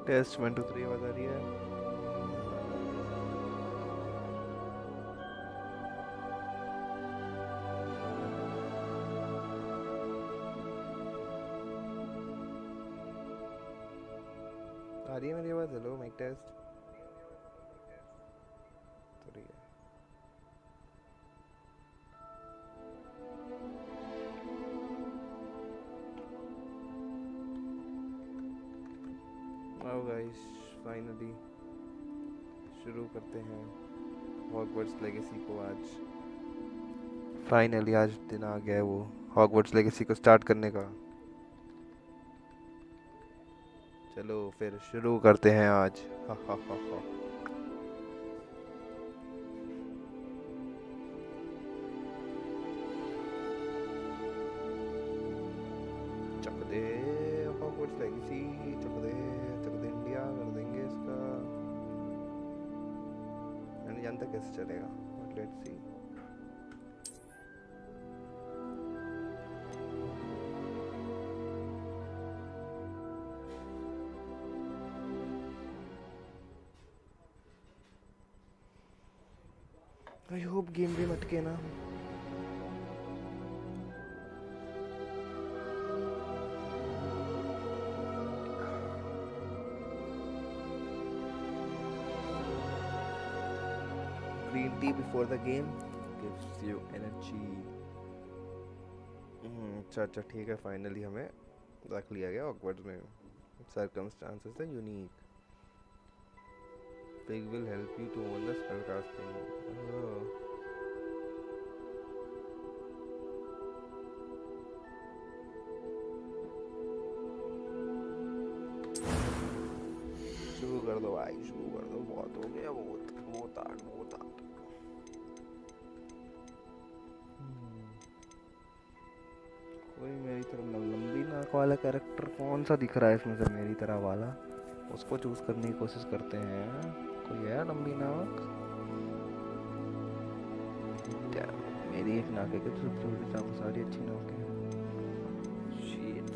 Test 1 2 3 आवाज आ रही है। आ रही है मेरी आवाज? Hello mic test. तो रही है। आओ गाइस, फाइनली शुरू करते हैं हॉगवर्ट्स लेगेसी को। आज फाइनली आज दिन आ गया है वो हॉगवर्ट्स लेगेसी को स्टार्ट करने का। चलो फिर शुरू करते हैं आज। हा हा हा हा। चक दे हॉगवर्ट्स लेगेसी, चक दे इंडिया कर देंगे इसका। मैं नहीं जानता कैसे चलेगा, but let's see. I hope game भी अटके ना। Green tea before the game gives you energy. अच्छा अच्छा ठीक है, फाइनली हमें रख लिया गया हॉगवर्ट्स में। Circumstances are unique. Pig will help you to own the spellcasting. Oh. शुरू कर दो भाई, शुरू कर दो। बहुत हो गया, बहुत आर्ट, बहुत आर्ट। कोई मेरी तरह लंबी नाक वाला कैरेक्टर कौन सा दिख रहा है इसमें से मेरी तरह वाला? उसको चूज करने की कोशिश करते हैं। कोई है लंबी नाक? क्या मेरी एक नाक है कि तो सारी अच्छी नाक है। Shit.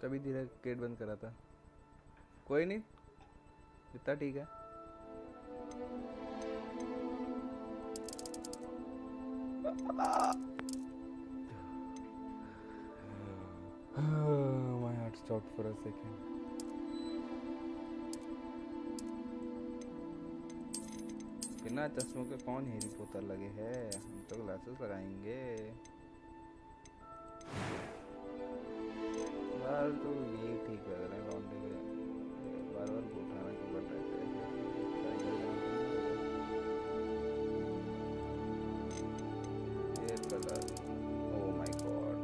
तभी धीरे गेट बंद करा था। कोई नहीं, इतना ठीक है। My heart stopped for a second. बिना चश्मों के कौन हैरी पॉटर लगे है? हम तो ग्लासेस लगाएंगे। यार तो ये ठीक लग रहा है लौंडे के, बार बार उठाना क्यों पड़ रहा है? ये कलर, ओह माय गॉड।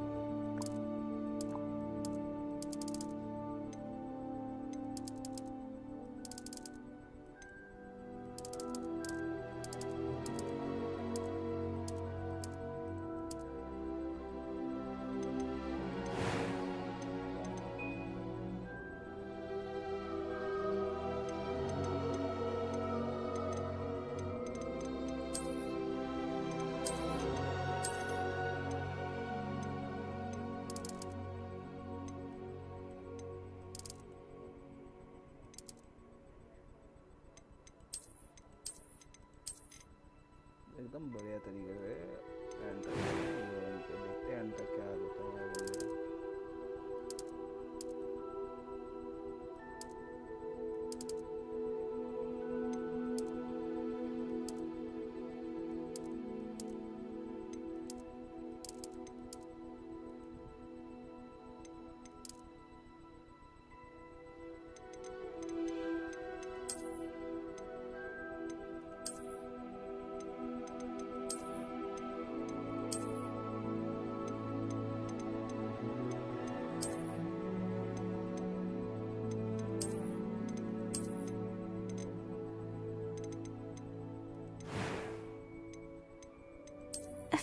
एकदम बढ़िया तरीके से एंटर देखते हैं एंटर क्या होता है।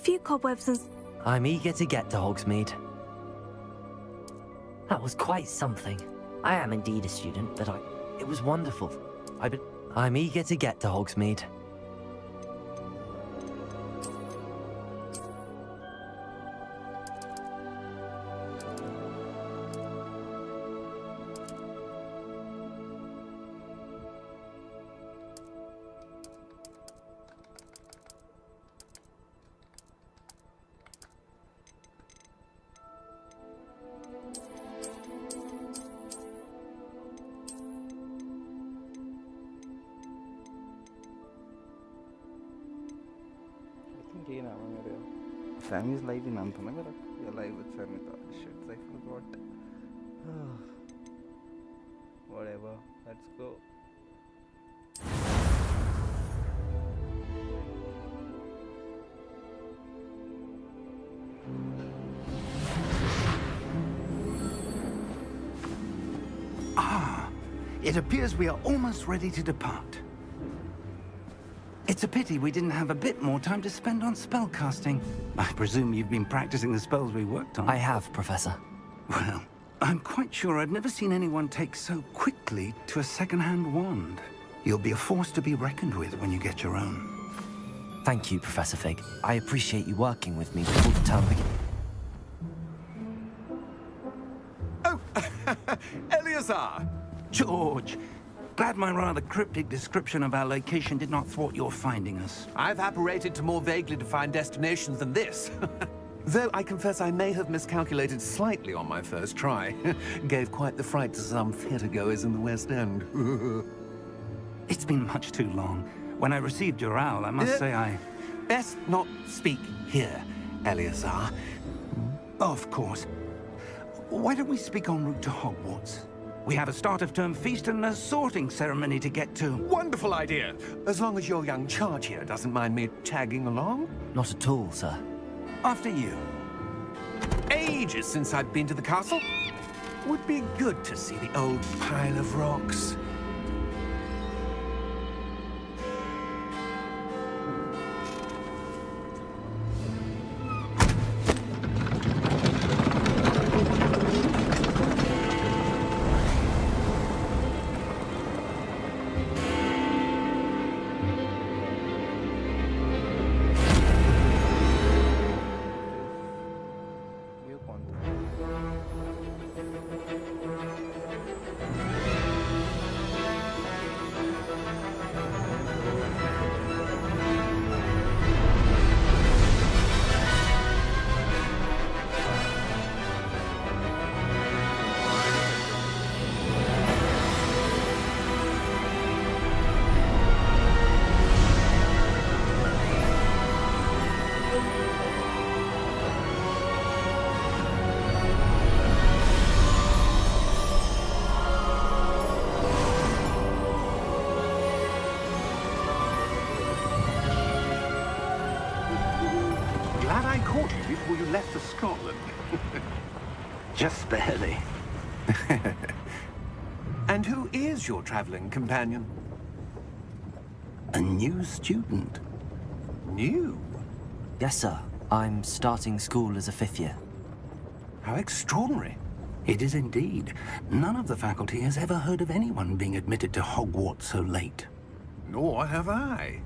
few cobwebs and... I'm eager to get to Hogsmeade. That was quite something. I am indeed a student, but it was wonderful. I'm eager to get to Hogsmeade. ये नाम है मेरे Sammy's live ही नाम था ना मेरा या live with Sammy था shit I forgot whatever let's go It appears we are almost ready to depart. It's a pity we didn't have a bit more time to spend on spellcasting. I presume you've been practicing the spells we worked on. I have, Professor. Well, I'm quite sure I've never seen anyone take so quickly to a second-hand wand. You'll be a force to be reckoned with when you get your own. Thank you, Professor Fig. I appreciate you working with me before the term begins. Oh, Eleazar! George! Glad my rather cryptic description of our location did not thwart your finding us. I've apparated to more vaguely defined destinations than this. Though I confess I may have miscalculated slightly on my first try. Gave quite the fright to some theatregoers in the West End. It's been much too long. When I received your owl, I must say I... Best not speak here, Eleazar. Of course. Why don't we speak en route to Hogwarts? We have a start-of-term feast and a sorting ceremony to get to. Wonderful idea! As long as your young charge here doesn't mind me tagging along. Not at all, sir. After you. Ages since I've been to the castle. Would be good to see the old pile of rocks. Glad I caught you before you left for Scotland. Just barely. And who is your traveling companion? A new student. New? Yes, sir. I'm starting school as a 5th year. How extraordinary. It is indeed. None of the faculty has ever heard of anyone being admitted to Hogwarts so late. Nor have I.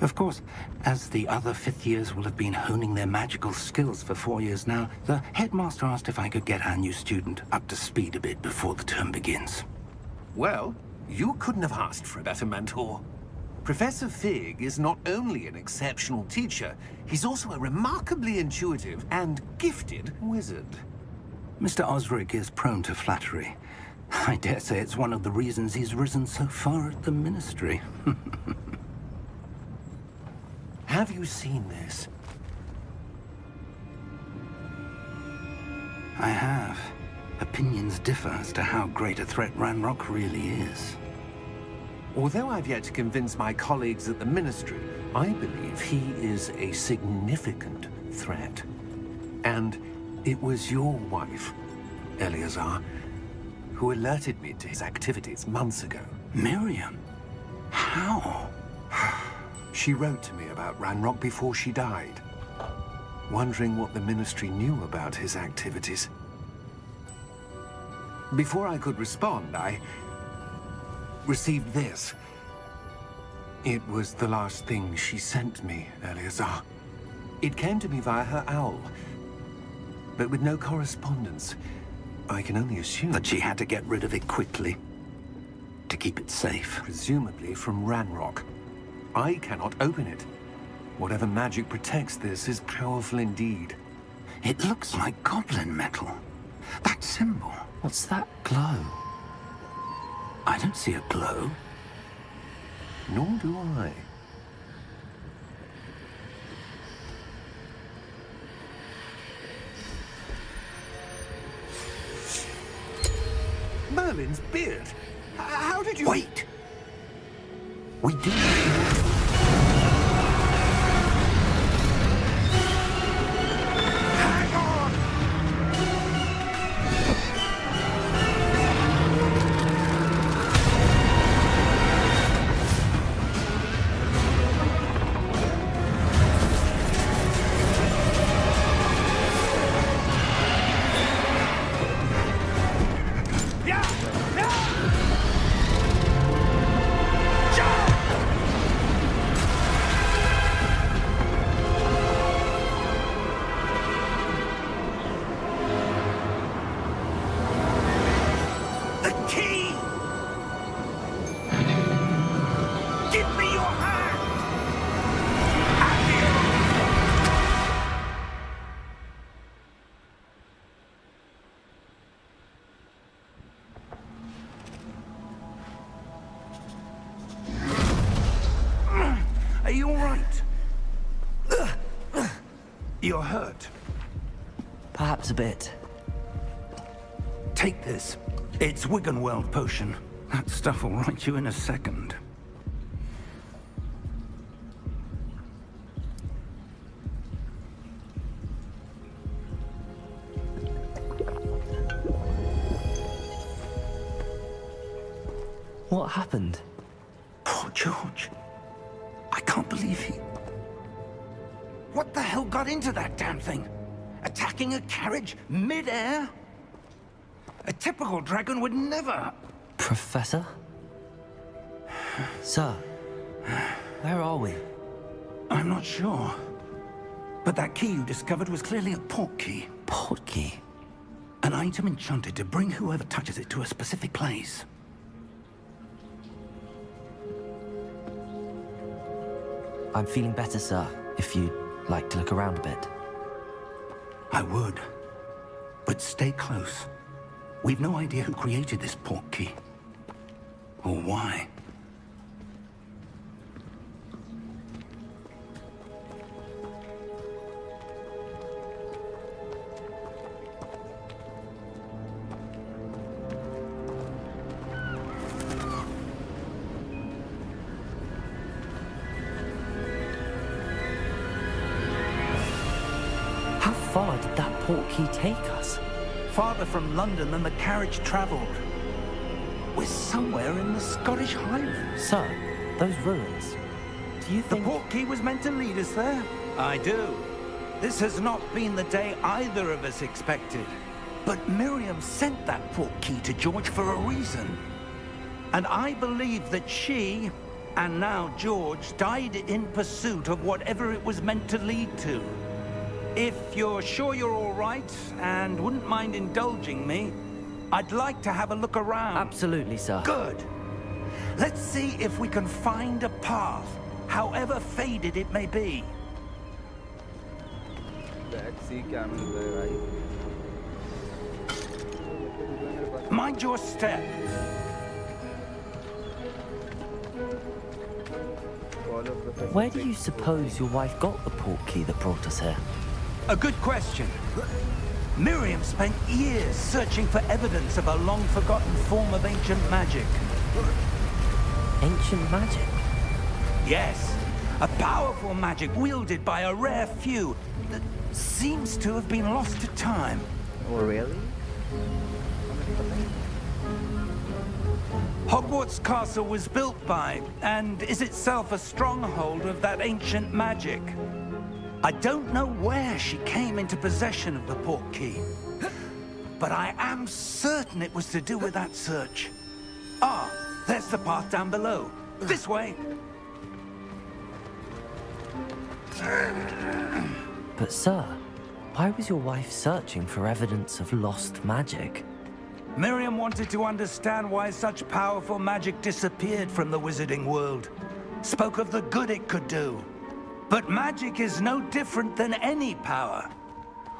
Of course, as the other 5th years will have been honing their magical skills for 4 years now, the headmaster asked if I could get our new student up to speed a bit before the term begins. Well, you couldn't have asked for a better mentor. Professor Fig is not only an exceptional teacher, he's also a remarkably intuitive and gifted wizard. Mr. Osric is prone to flattery. I dare say it's one of the reasons he's risen so far at the Ministry. Have you seen this? I have. Opinions differ as to how great a threat Ranrock really is. Although I've yet to convince my colleagues at the Ministry, I believe he is a significant threat. And it was your wife, Eleazar, who alerted me to his activities months ago. Miriam? How? She wrote to me about Ranrock before she died. wondering what the Ministry knew about his activities. Before I could respond, I received this. It was the last thing she sent me, Eleazar. It came to me via her owl, but with no correspondence. I can only assume That she had to get rid of it quickly to keep it safe. presumably from Ranrock. I cannot open it. Whatever magic protects this is powerful indeed. It looks like goblin metal. That symbol. What's that glow? I don't see a glow. Nor do I. Merlin's beard! How did you... Wait! We do. Hang on! Yeah! Yeah! Jump! The key! Give me your hand! Are you all right? You're hurt. Perhaps a bit. Take this. It's Wiggenweld potion. That stuff will right you in a second. What happened? Poor George. I can't believe he... What the hell got into that damn thing? Attacking a carriage mid-air? A typical dragon would never... Professor? Sir, where are we? I'm not sure. But that key you discovered was clearly a port key. Port key? An item enchanted to bring whoever touches it to a specific place. I'm feeling better, sir, if you'd like to look around a bit. I would. But stay close. We've no idea who created this port key. Or why. How far did that port key take us? Farther from London than the carriage traveled. We're somewhere in the Scottish Highlands. Sir, those ruins. Do you The think... port key was meant to lead us there? I do. This has not been the day either of us expected. But Miriam sent that port key to George for a reason. And I believe that she, and now George, died in pursuit of whatever it was meant to lead to. If you're sure you're all right, and wouldn't mind indulging me, I'd like to have a look around. Absolutely, sir. Good. Let's see if we can find a path, however faded it may be. Let's see क्या मिल रहा है भाई. Mind your step. Follow Professor Where do Fig. you suppose your wife got the port key that brought us here? A good question. Miriam spent years searching for evidence of a long-forgotten form of ancient magic. Ancient magic? Yes, a powerful magic wielded by a rare few that seems to have been lost to time. Oh really? Hogwarts Castle was built by, and is itself a stronghold of that ancient magic. I don't know where she came into possession of the portkey, but I am certain it was to do with that search. Ah, there's the path down below. This way. But sir, why was your wife searching for evidence of lost magic? Miriam wanted to understand why such powerful magic disappeared from the wizarding world. Spoke of the good it could do. But magic is no different than any power.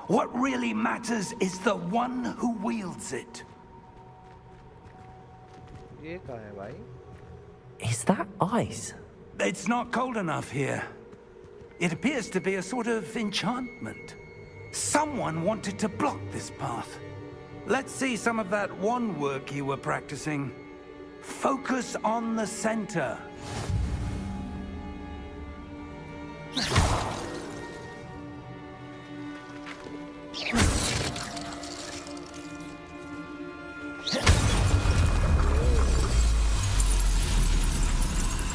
What really matters is the one who wields it. ये कहाँ है भाई? Is that ice? It's not cold enough here. It appears to be a sort of enchantment. Someone wanted to block this path. Let's see some of that wand work you were practicing. Focus on the center.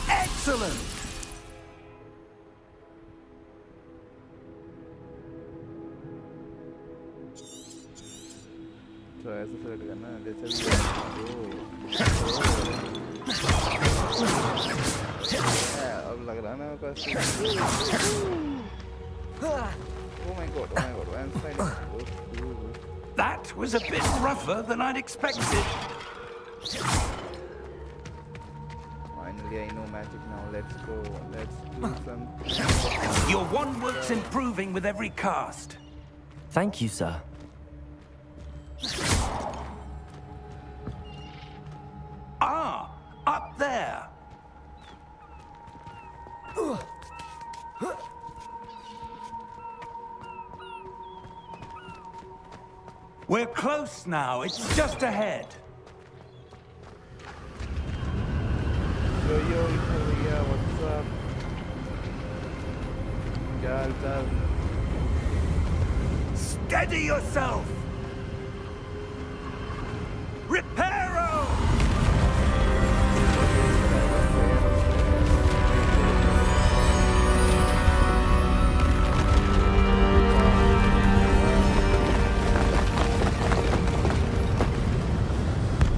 Excellent! तो ऐसे select करना है जैसे भी अब लग रहा है ना मेरे पास Oh my god, I'm fine. That was a bit rougher than I'd expected. Finally, I know magic now. Let's go. Let's do some. Your wand work's improving with every cast. Thank you, sir. Ah, up there. We're close now. It's just ahead. Yo, भैया, what's up? क्या हाल चाल? Steady yourself. Reparo!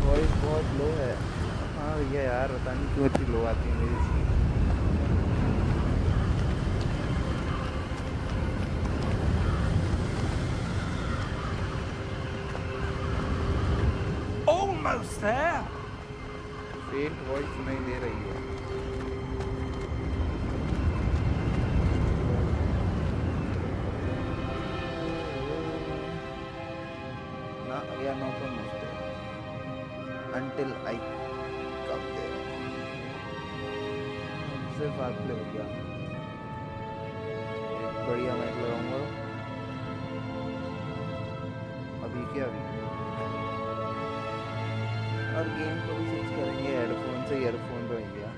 Voice बहुत लो है. हाँ भैया यार, पता नहीं क्यों इतनी लो आती है मेरी. Almost there. फेंट वॉइस सुनाई दे रही है. ना we are not almost there until I come there. सिर्फ आग ले भैया. एक बढ़िया माइक लगाऊंगा. अभी क्या अभी और गेम को भी स्विच करेंगे हेडफोन से ईयरफोन पे भैया.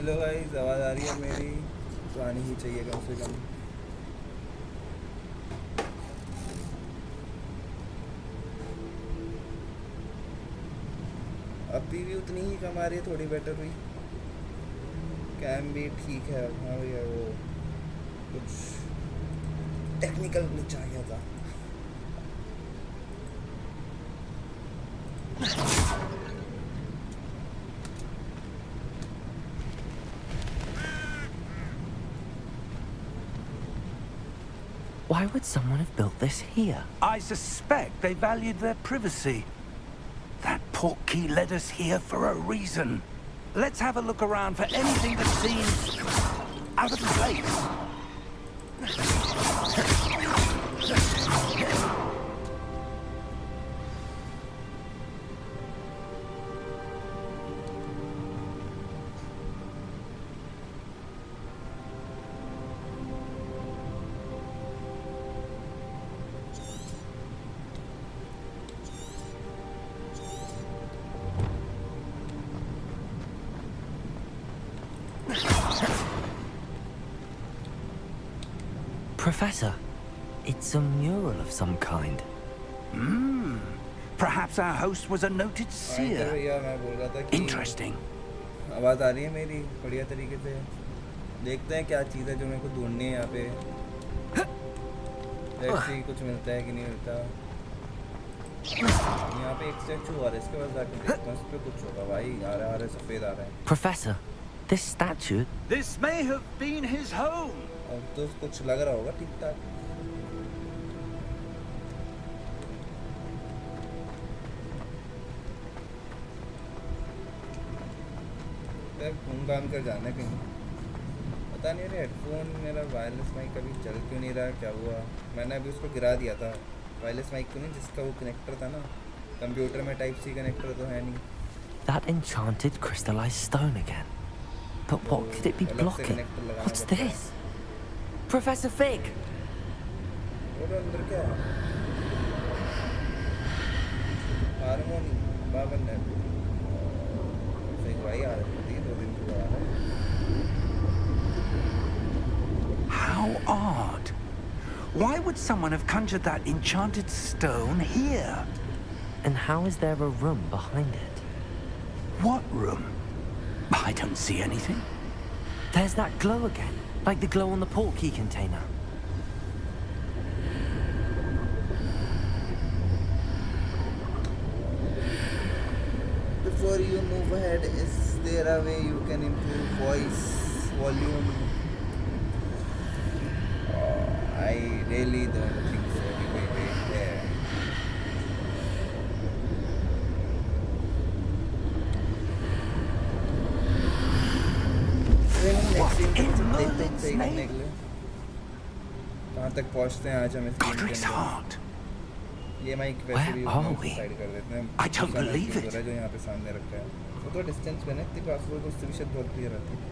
हेलो गाइस, आवाज़ आ रही है मेरी? तो आनी ही चाहिए कम से कम। अभी भी उतनी ही कम आ रही है, थोड़ी बेटर हुई। कैम भी ठीक है। हाँ भैया, वो कुछ टेक्निकल ग्लिच आ गया था। Why would someone have built this here? I suspect they valued their privacy. That portkey led us here for a reason. Let's have a look around for anything that seems out of place. Professor, it's a mural of some kind. Perhaps our host was a noted हाँ, seer. भैया मैं बोल रहा था कि Interesting. आवाज़ आ रही है मेरी बढ़िया तरीके से। देखते हैं क्या चीज़ है जो मेरे को ढूंढनी है यहाँ पे। Let's see, कुछ मिलता है कि नहीं मिलता। यहाँ पे एक स्टैचू आ रहा है, इसके पास जाके देखता हूँ, इस पे कुछ होगा भाई। आ रहा है सफ़ेद आ रहा है। Professor, this statue... This may have been his home. अब तो कुछ लग रहा होगा ठीक ठाक। घूम घाम कर जाना है कहीं। पता नहीं, हेडफोन मेरा वायरलेस माइक अभी चल क्यों नहीं रहा, क्या हुआ? मैंने अभी उसको गिरा दिया था। वायरलेस माइक को नहीं, जिसका वो कनेक्टर था ना कंप्यूटर में, टाइप सी कनेक्टर तो है नहीं। That enchanted crystallized stone again. But what could it be अलग से blocking? कनेक्टर लगाना What's पड़ता है। this? Professor Fig! और अंदर क्या है? हारमोनी बावन है। फिर भाई आ रही है 2 दिन के बाद। How odd. Why would someone have conjured that enchanted stone here? And how is there a room behind it? What room? I don't see anything. There's that glow again, like the glow on the portkey container. Before you move ahead, is there a way you can improve voice volume? I really don't think so. Wait there. कहाँ तक पहुँचते हैं आज हम इस game के Godric's अंदर? heart. ये माइक वैसे भी Where are we? साइड कर देते हैं। I don't दूसरा believe mic it. जो है, जो यहाँ पे सामने रखा है, वो तो डिस्टेंस पे ना इतनी पास हो तो उससे भी शायद बहुत क्लियर आती है।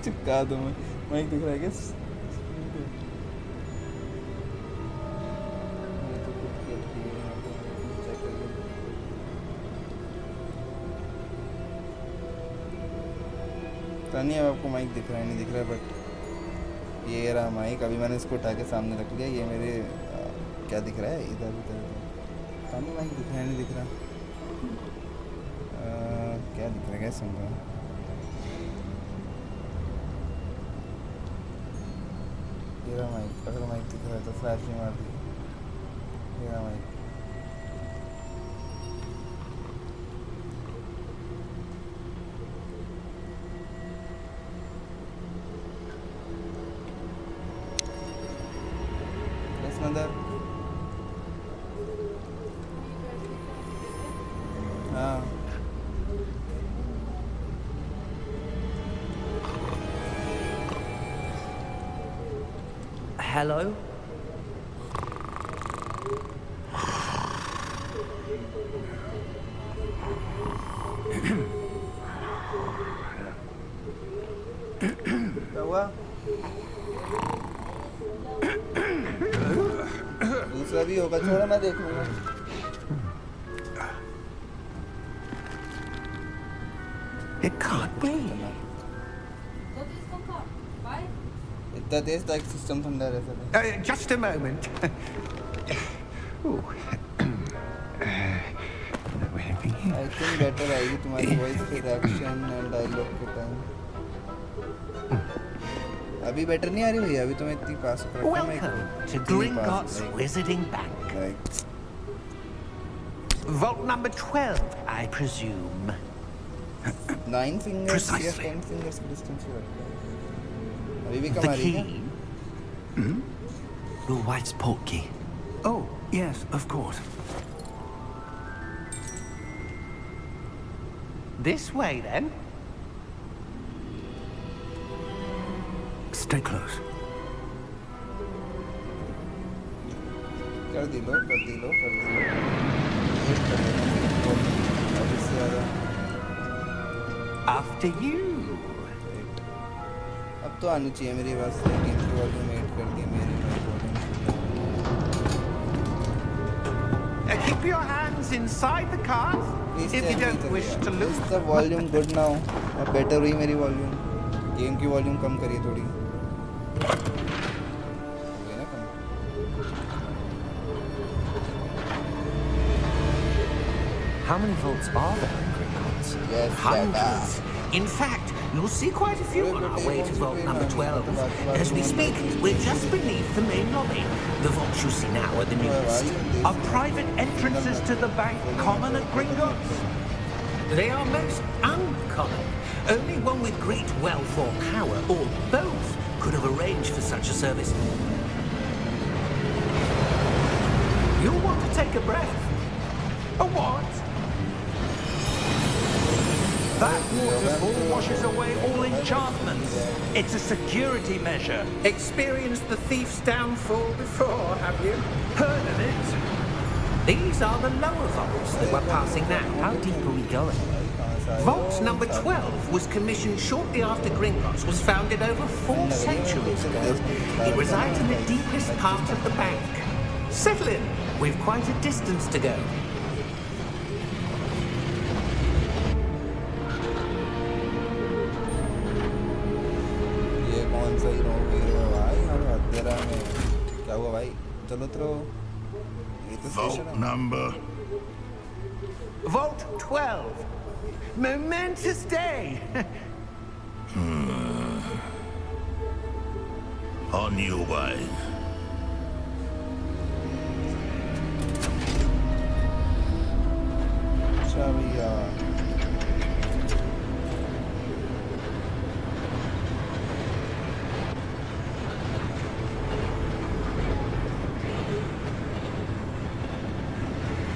चिपका दो। मैं माइक दिख रहा है क्या? पता नहीं अब आपको माइक दिख रहा है नहीं दिख रहा है, बट ये रहा माइक। अभी मैंने इसको उठा के सामने रख लिया। ये मेरे क्या दिख रहा है? इधर इधर इधर। पता नहीं माइक दिख रहा है नहीं दिख रहा। क्या दिख रहा है, क्या सुन रहा है? ये रहा माइक। अगर माइक दिख रहा है तो फ्लैश नहीं मार दी। ये रहा माइक। अंदर हाँ Hello? क्या हुआ? दूसरा भी होगा, छोड़ो मैं देख लूंगा। It can't be. इतना तेज था कि सिस्टम ठंडा रहता था। Just a moment. Ooh. I think better आएगी तुम्हारी वॉइस पे रिएक्शन एंड डायलॉग के टाइम। अभी बेटर नहीं आ रही भैया, अभी तो मैं इतनी पास कर रखा हूं। Welcome to Gringotts Wizarding Bank. Vault number 12, I presume. 9 fingers या Precisely. 10 fingers की डिस्टेंस पे रखा है। अभी भी The कम आ रही है key? Your wife's portkey. Oh, yes, of course. This way, then. Stay close. कर दी लो कर दी लो कर दी लो। वेट कर लेना अभी से ज़्यादा। After you. अब तो आनी चाहिए मेरी बात से। गेम की वॉल्यूम 8 कर दी मेरी volume. Keep your hands inside the cars if you don't wish to lose Is the volume good now? अब बेटर हुई मेरी वॉल्यूम। गेम की वॉल्यूम कम करिए थोड़ी। हो गई ना कम? How many vaults are there in Gringotts? Yes, hundreds. In fact, you'll see quite a few on our way to vault number 12. As we speak, we're just beneath the main lobby. The vaults you see now are the newest. Are private entrances to the bank common at Gringotts? They are most uncommon. Only one with great wealth or power, or both, could have arranged for such a service. You'll want to take a breath. A what? That waterfall washes away all enchantments. It's a security measure. Experienced the thief's downfall before, have you? Heard of it? These are the lower vaults that we're passing now. How deep are we going? Vault number 12 was commissioned shortly after Gringotts was founded over 4 centuries ago. It resides in the deepest part of the bank. Settle in. We've quite a distance to go. ये कौन सा hero है भाई? हम हत्यारा में क्या हुआ भाई? चलो तो ये तो स्टेशन Vault है। number. Vault 12. Momentous day. On your way. अच्छा भैया।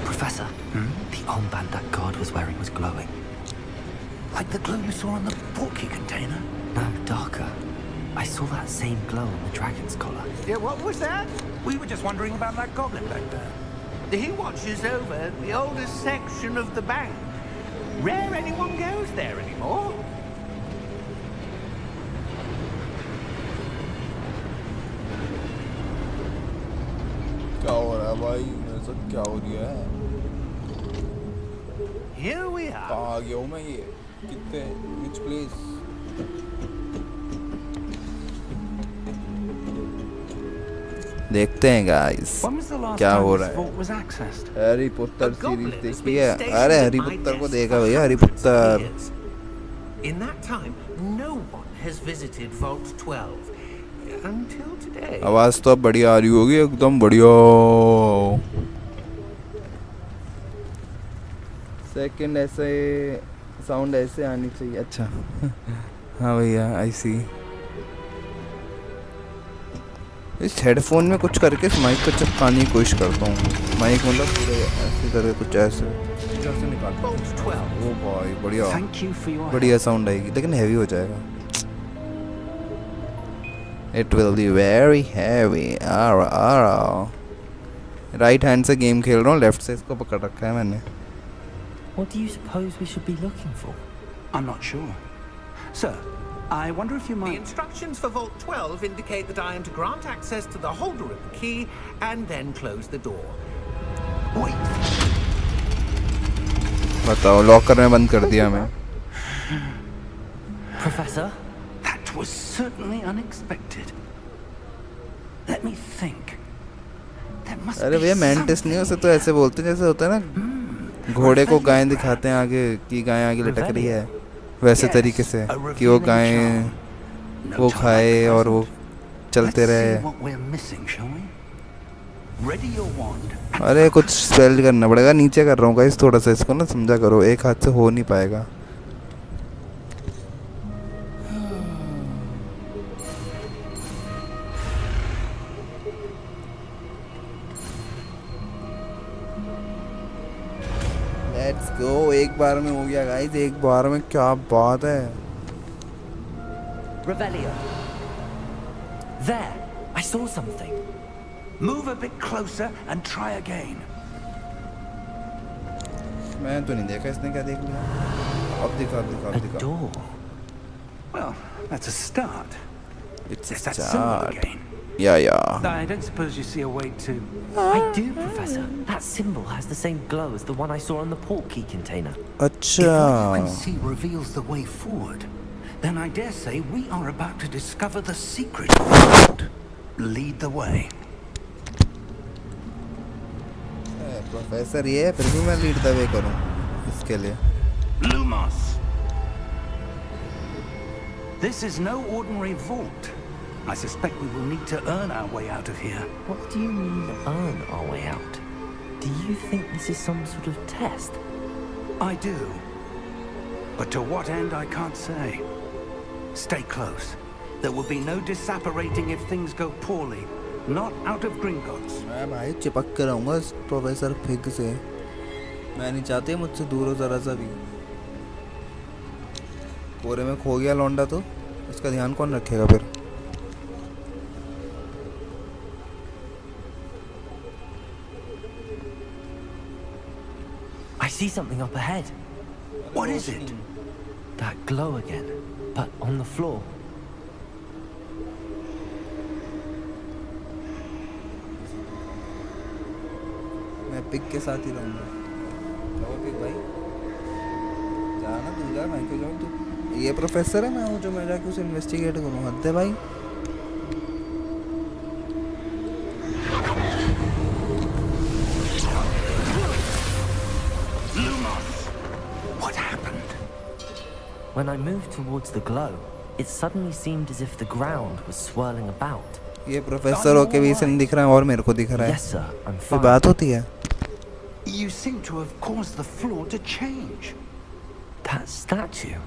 Professor, the armband that guard was wearing was glowing. Like the glow you saw on the portkey container? No, darker. I saw that same glow on the dragon's collar. Yeah, what was that? We were just wondering about that goblin back there. He watches over the oldest section of the bank. Rare anyone goes there anymore. क्या हो रहा है भाई? मेरे साथ क्या हो रहा है? Here we are. कहाँ आ गया हूँ मैं ये? कितने? Which place? देखते हैं guys When was the last क्या time हो this रहा है? vault was accessed? Harry Potter A goblin series has देखी been है? stationed अरे at हैरी my पॉटर को desk देखा for भैया, Harry hundreds of Potter. years. In that time, no one has visited Vault 12 until today. आवाज तो अब बढ़िया आ रही होगी, एकदम बढ़िया। सेकंड ऐसे साउंड ऐसे आनी चाहिए। अच्छा हाँ भैया, आई सी। इस हेडफोन में कुछ करके इस माइक को चिपकाने की कोशिश करता हूँ। माइक मतलब पूरे ऐसे करके कुछ ऐसे निकालता हूँ। Vault 12. ओ भाई बढ़िया Thank you for your बढ़िया साउंड आएगी, लेकिन हैवी हो जाएगा। It will be very heavy. Right hand से गेम खेल रहा हूँ, लेफ्ट से इसको पकड़ रखा है मैंने. What do you suppose we should be looking for? I'm not sure. Sir, I wonder if you The might... instructions for Vault 12 indicate that I am to grant access to the holder of the key and then close the door. Wait. बताओ, locker में बंद कर दिया मैं. Professor? That was certainly unexpected. Let me think. There must अरे be भैया mantis नहीं, उसे तो ऐसे बोलते हैं जैसे होता है ना, घोड़े को गाय दिखाते हैं आगे कि गाय आगे लटक रही है, वैसे तरीके से कि वो गाय वो खाए और वो चलते रहे. What we're missing, shall we? Ready your wand. अरे कुछ स्पेल करना पड़ेगा. नीचे कर रहा हूँ गाइस, थोड़ा सा इसको ना समझा करो, एक हाथ से हो नहीं पाएगा. Let's go. एक बार में हो गया गाइस, एक बार में. क्या बात है. Revelio. There! I saw something. Move a bit closer and try again. मैं तो नहीं देखा, इसने क्या देख लिया. अब दिखा दिखा A दिखा. door. Well, that's a start. It's There's a that symbol start. again. Yeah. I don't suppose you see a way to... I do, Professor. That symbol has the same glow as the one I saw on the port key container. If what you अच्छा. can see reveals the way forward, then I dare say we are about to discover the secret of the vault. Lead the way. Professor ये है, फिर भी मैं lead the way करूं इसके लिए. Lumos! This is no ordinary vault. I suspect we will need to earn our way out of here. What do you mean, earn our way out? Do you think this is some sort of test? I do. But to what end, I can't say. Stay close. There will be no disapparating if things go poorly. Not out of Gringotts. मैं भाई चिपक कर रहूँगा इस professor fig से. मैं नहीं चाहती मुझसे दूर हो जरा सा भी. कोरे में खो गया लौंडा तो उसका ध्यान कौन रखेगा फिर. I see something up ahead. What is it? That glow again, but on the floor. मैं पिग के साथ ही रहूँगा. जाओ पिग भाई, जाना तू जा, मैं क्यों जाऊँ. तू ये प्रोफेसर है, मैं हूँ जो मैं जाके उसे इन्वेस्टिगेट करूँ. हद है भाई. What happened? When I moved towards the glow, it suddenly seemed as if the ground was swirling about. ये प्रोफेसर होके भी इसे नहीं दिख रहा है और मेरे को दिख रहा है. Yes, sir, I'm कोई fine. बात होती है. You seem to have caused the floor to change. That statue.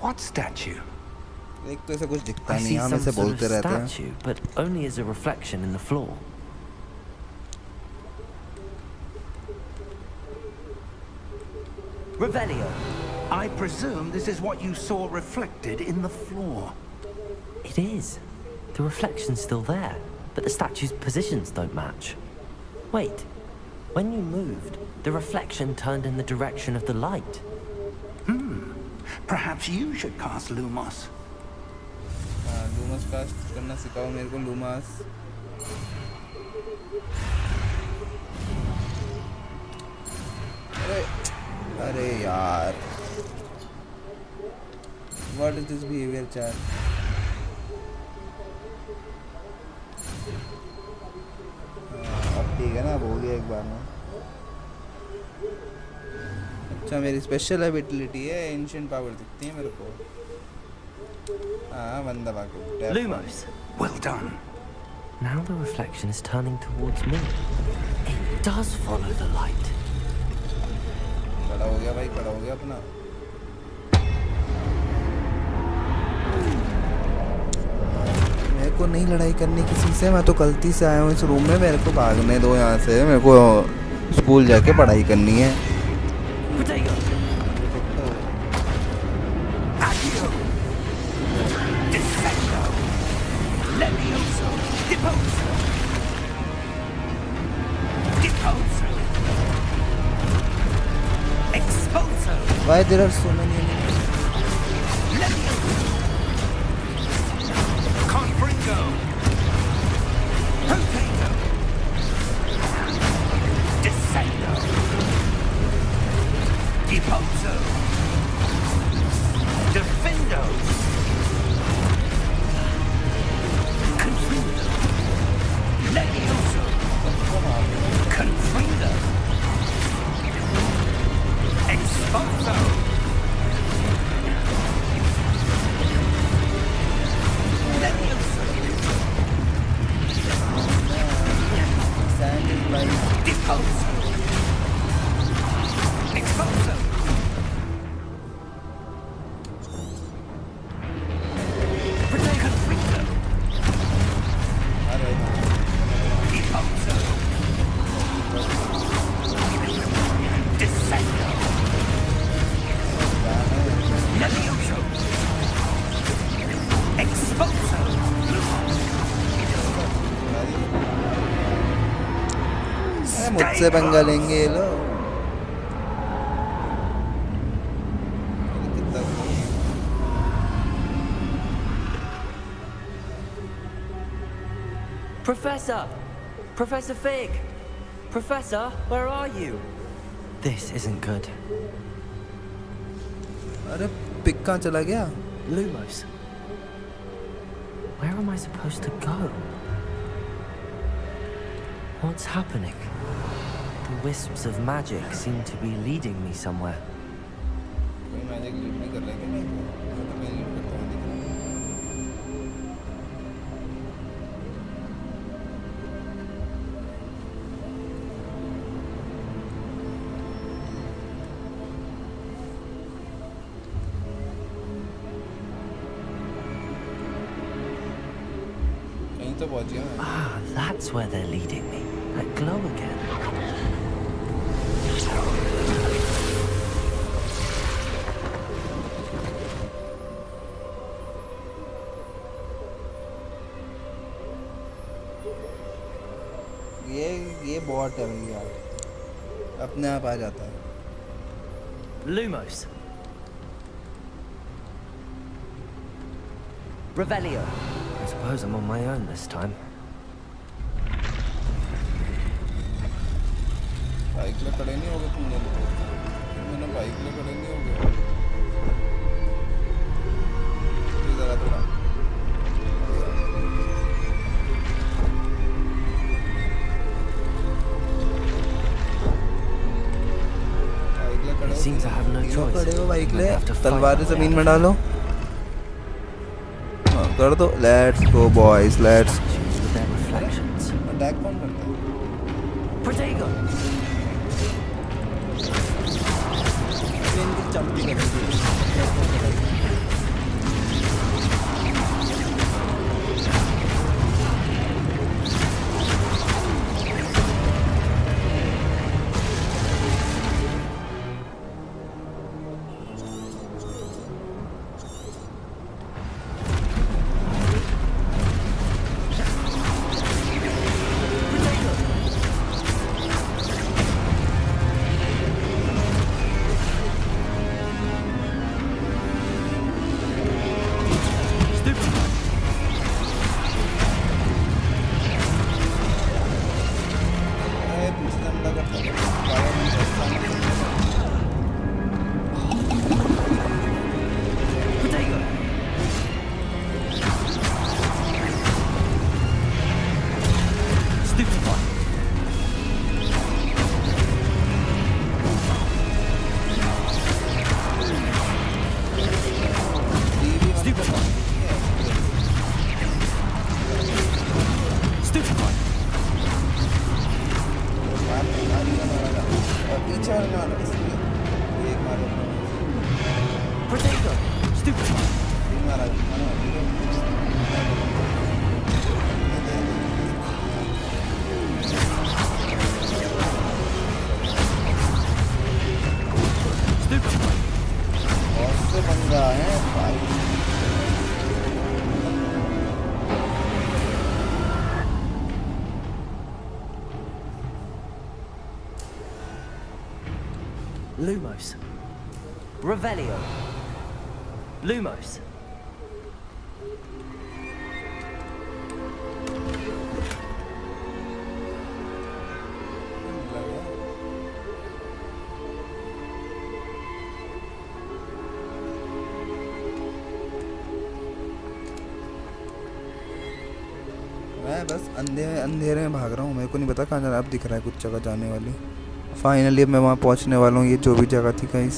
What statue? एक तो ऐसा कुछ दिखता I नहीं, see हम some इसे sort of बोलते रहते हैं. statue, but only as a reflection in the floor. Revelio. I presume this is what you saw reflected in the floor. It is. The reflection's still there, but the statue's positions don't match. Wait. When you moved, the reflection turned in the direction of the light. Perhaps you should cast Lumos. Lumos cast करना सिखाओ मेरे को. Lumos अरे यार, what is this behaviour chat. अब ठीक है ना, अब हो गया एक बार में. अच्छा मेरी स्पेशल एबिलिटी है, एंशिएंट पावर दिखती है मेरे को. हाँ बंदा बाकी Lumos. Well done. Now the reflection is turning towards me. It does follow the light. खड़ा हो गया भाई, खड़ा हो गया अपना. मेरे को नहीं लड़ाई करनी किसी से, मैं तो गलती से आया हूँ इस रूम में. मेरे को भागने दो यहाँ से, मेरे को स्कूल जाके पढ़ाई करनी है. Potato. Accio. Defendo. Levioso. Deposo. Why there are so many enemies? Confringo. Potato. Descendo. Deposo. Defendo. Confrindo. Levioso. Confrindo. Expulso. Levioso. Sand is like Deposo. Expulso. Confrindo. Deposo. Descendo. Levioso. Expulso. मुझसे पंगा लेंगे ये लोग Professor! Professor Fig! Professor, where are you? This isn't good. अरे pick कहाँ चला गया Lumos. Where am I supposed to go? What's happening? The wisps of magic seem to be leading me somewhere. कोई मैजिक लीड नहीं कर रहा है क्या नहीं मैं लीड करता हूँ दिख रहा है कहीं तो पहुँच गया मैं Ah, that's where they're leading me. That glow again. ये बॉट है भाई यार अपने आप आ जाता है Lumos. Revelio. I suppose I'm on my own this time. Bike ले खड़े नहीं हो गए तुम लोग मैंने बाइक ले खड़े नहीं हो गए इधर आ थोड़ा बाइक ले खड़े They seem to have no तीनों choice. खड़े हो बाइक ले They have to fight तलवारें their way जमीन out में of डालो हाँ कर दो let's go boys let's statues with their reflections. Attack कौन करता है Protego! इनकी चंपी करेंगे Protego! Stupefy! Stupefy! Stupefy! पीछे वाले मारो इसलिए ये मारो Protego! Stupefy! ये मारा Stupefy! बहुत से पंगा है भाई Lumos. Revelio. Lumos. मैं बस अंधेरे में भाग रहा हूँ, मेरे को नहीं पता कहाँ जाना। अब दिख रहा है कुछ जगह जाने वाली। फाइनली अब मैं वहाँ पहुँचने वाला हूँ। ये जो भी जगह थी कहीं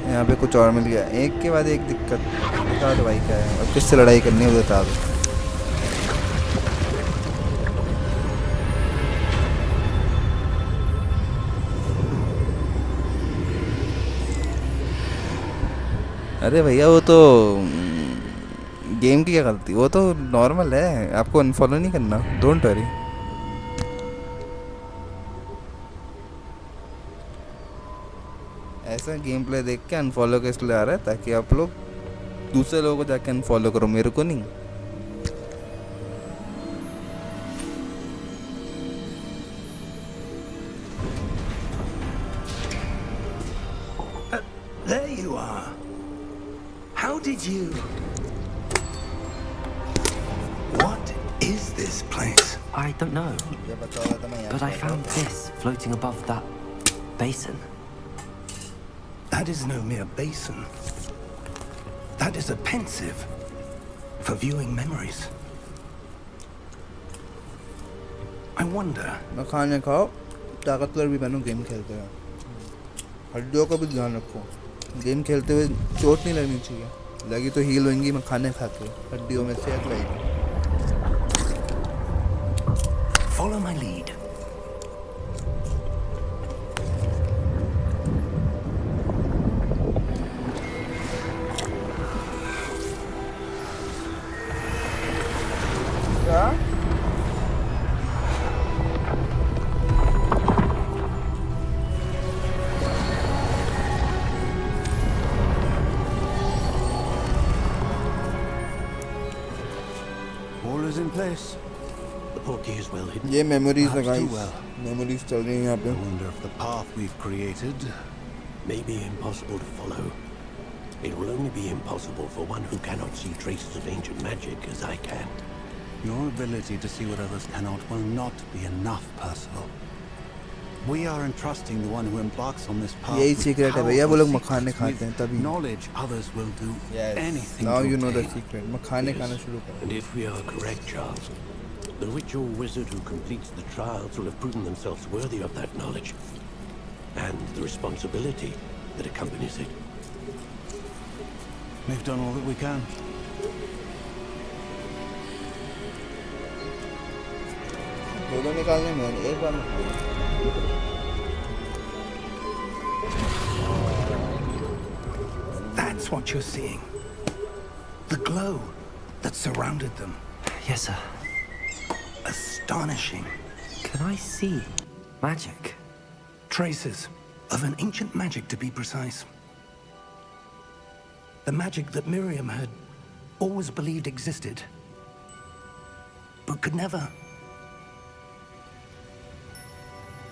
यहाँ पे कुछ और मिल गया। एक के बाद एक दिक्कत। बता दो भाई क्या है, अब किससे लड़ाई करनी है वो बता दो। अरे भैया वो तो गेम की क्या गलती, वो तो नॉर्मल है, आपको अनफॉलो नहीं करना, डोंट वरी। ऐसा गेम प्ले देख के अनफॉलो के इसलिए आ रहा है ताकि आप लोग दूसरे लोगों को जाके अनफॉलो करो, मेरे को नहीं। There you are. How did you... What is this place? I don't know, ये बता रहा था मैं यहाँ but I पे found आता हूँ। this floating above that basin. That is no mere basin. That is a pensive for viewing memories. I wonder... ना खाने खाओ, ताकतवर भी बनो गेम खेलते हुए। हड्डियों का भी ध्यान रखो, गेम खेलते हुए चोट नहीं लगनी चाहिए। लगी तो हील होंगी मैं खाने खा के, हड्डियों में सेहत रहेगी। Follow my lead. क्या? All is in place. The portkey is well hidden. ये मेमोरीज है Perhaps too guys, well. Memories चल रही हैं यहाँ I पे। wonder if the path we've created. May be impossible to follow. It will only be impossible for one who cannot see traces of ancient magic as I can. Your ability to see what others cannot will not be enough, Percival. We are entrusting the one who embarks on this path यही with secret है भैया, वो powerful लोग secrets, मखाने खाते with हैं तभी। knowledge others will do anything Now to you know the obtain. secret। मखाने Yes. खाना शुरू करो। And if we are correct, Charles, the witch or wizard who completes the trials will have proven themselves worthy of that knowledge and the responsibility that accompanies it. We've done all that we can. दो निकालने में एक बार में खाओ। That's what you're seeing. The glow that surrounded them. Yes, sir. Astonishing. Can I see magic? Traces of an ancient magic, to be precise. The magic that Miriam had always believed existed, but could never.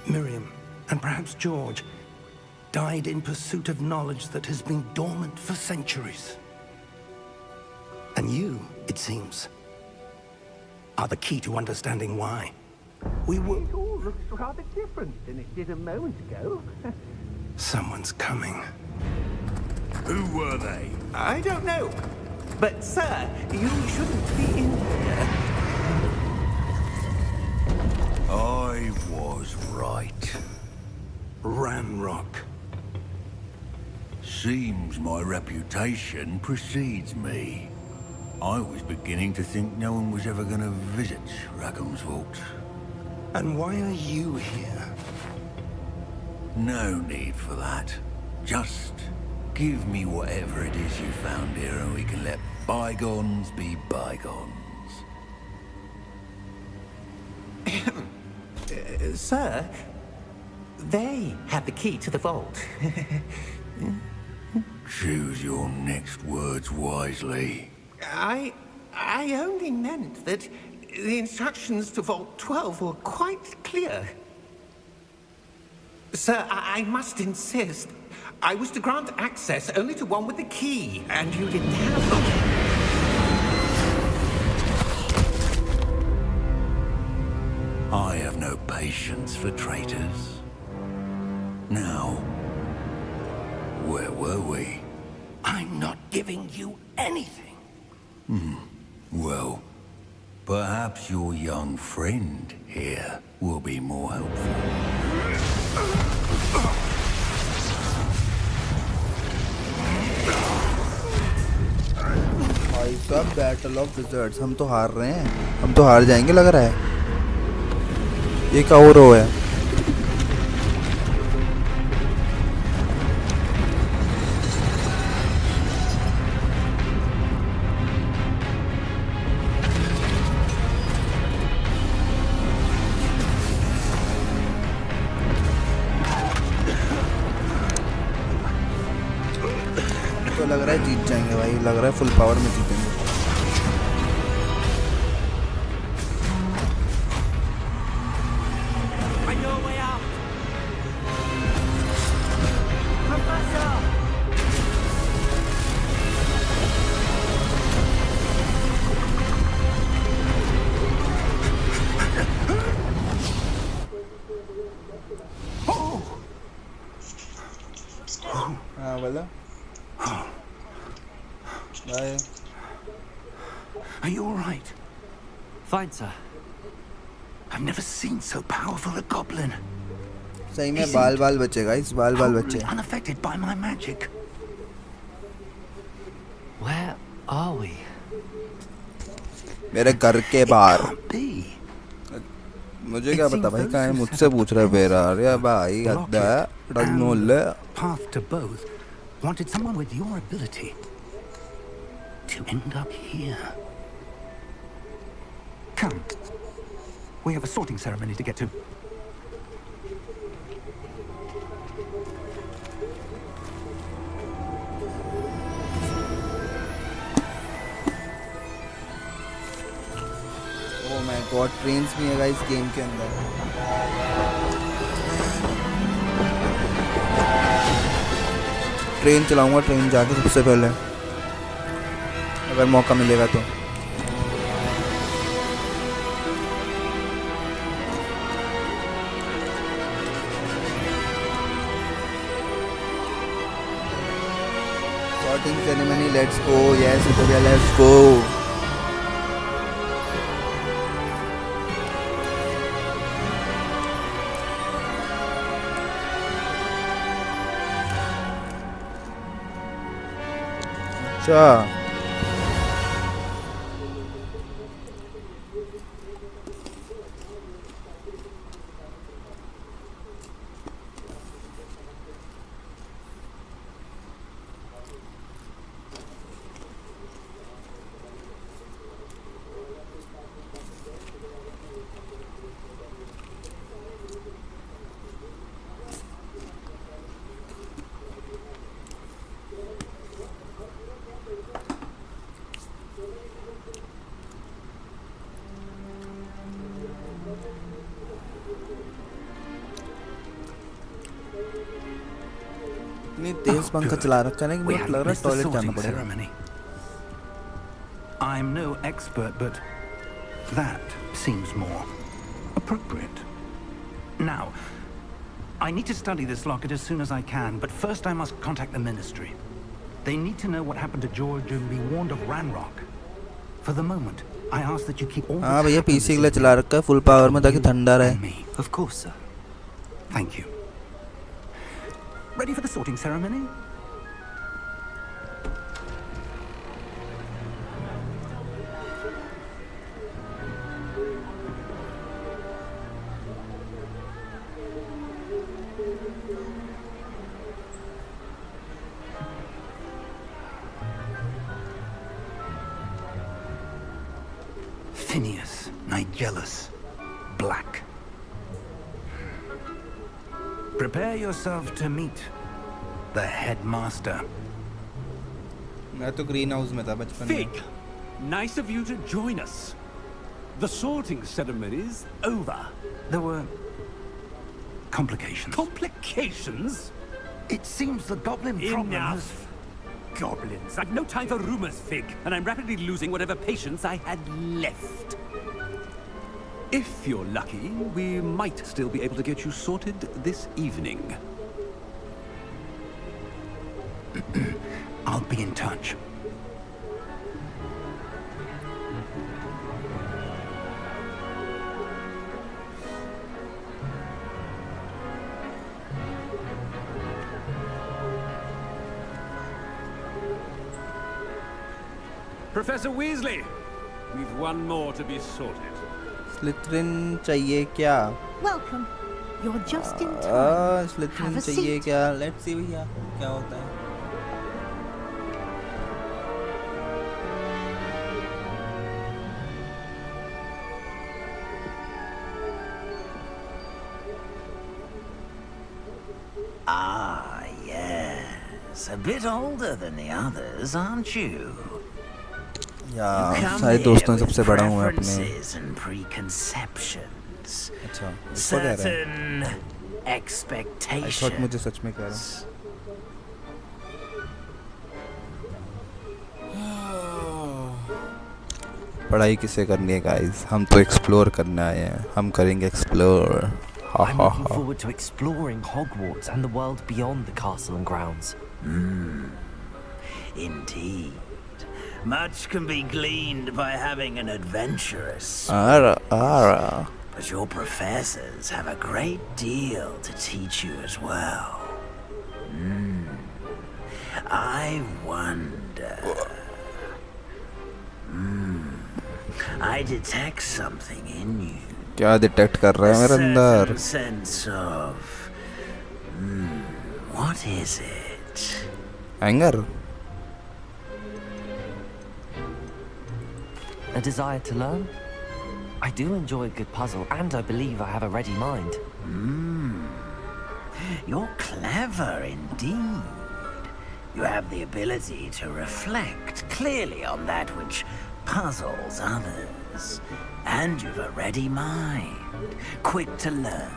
Miriam, and perhaps George, died in pursuit of knowledge that has been dormant for centuries. And you, it seems, are the key to understanding why. We will... It all looks rather different than it did a moment ago. Someone's coming. Who were they? I don't know. But, sir, you shouldn't be in here. I was right. Ranrock. Seems my reputation precedes me. I was beginning to think no one was ever going to visit Rackham's Vault. And why are you here? No need for that. Just give me whatever it is you found here and we can let bygones be bygones. Sir, they have the key to the vault. Choose your next words wisely. I only meant that the instructions to Vault 12 were quite clear. Sir, I must insist. I was to grant access only to one with the key, and you didn't have them. I have no patience for traitors. Now, where were we? I'm not giving you anything. Well, perhaps your young friend here will be more helpful. भाई साहब battle of wizards, हम तो हार रहे हैं, हम तो हार जाएंगे लग रहा है। ये क्या हो रहा है? तो लग रहा है जीत जाएंगे भाई, लग रहा है फुल पावर में जीतेंगे। I know a way out. Professor! हाँ बोला bye. Are you all right? Fine, sir. I've never seen so powerful a goblin. सही में बाल बाल बचे गाइस, बाल बाल बचे। Totally unaffected by my magic. Where are we? मेरे घर के बाहर। Can't be. मुझे क्या पता भाई कहाँ है, मुझसे पूछ रहे बेरार या भाई हद्दा है, डगनोल है। Path to both wanted someone with your ability to end up here. Come. We have a sorting ceremony to get to. Oh my God, trains भी है गाइस गेम के अंदर। ट्रेन चलाऊंगा, ट्रेन जाके सबसे पहले अगर मौका मिलेगा तो। Sorting ceremony, let's go. Yes, Victoria, let's go. अच्छा इतनी तेज पंखा चला रखा है कि मुझे लग रहा है टॉयलेट जाना पड़ेगा। I'm no expert, but that seems more appropriate. Now, I need to study this locket as soon as I can, but first I must contact the Ministry. They need to know what happened to George and be warned of Ranrock. For the moment, I ask that you keep all. हाँ भैया PC के लिए चला रखा है full power में ताकि ठंडा रहे। Of course, sir. Thank you. Ready for the sorting ceremony? Phineas, Nigellus, Black. Prepare yourself to meet the headmaster. मैं तो ग्रीन हाउस में था बचपन में। Fig, nice of you to join us. The sorting ceremony's over. There were complications. Complications? It seems the goblin problem has... Enough! Goblins. I've no time for rumors, Fig, and I'm rapidly losing whatever patience I had left. If you're lucky, we might still be able to get you sorted this evening. I'll be in touch. Professor Weasley, we've one more to be sorted. स्लिथरिन चाहिए क्या? Welcome. You're just in time. स्लिथरिन Have a चाहिए seat. क्या? Let's see भैया क्या होता है. Ah, yes. A bit older than the others, aren't you? यार Come सारे here दोस्तों में with सबसे बड़ा हूँ मैं अपने. preferences and preconceptions. अच्छा इसको कह रहा है. Certain I expectations. thought मुझे सच में कह रहा है. पढ़ाई किसे करनी है गाइस? हम तो एक्सप्लोर करने आए हैं. हम करेंगे एक्सप्लोर. हा I'm हा looking हा. forward to exploring Hogwarts and the world beyond the castle and grounds. Indeed. Much can be gleaned by having an adventurous Ara ara. but your professors have a great deal to teach you as well. I wonder. I detect something in you. क्या detect कर रहा है मेरे अंदर? Certain sense of. What is it? Anger. A desire to learn? I do enjoy a good puzzle, and I believe I have a ready mind. You're clever indeed. You have the ability to reflect clearly on that which puzzles others. And you've a ready mind, quick to learn.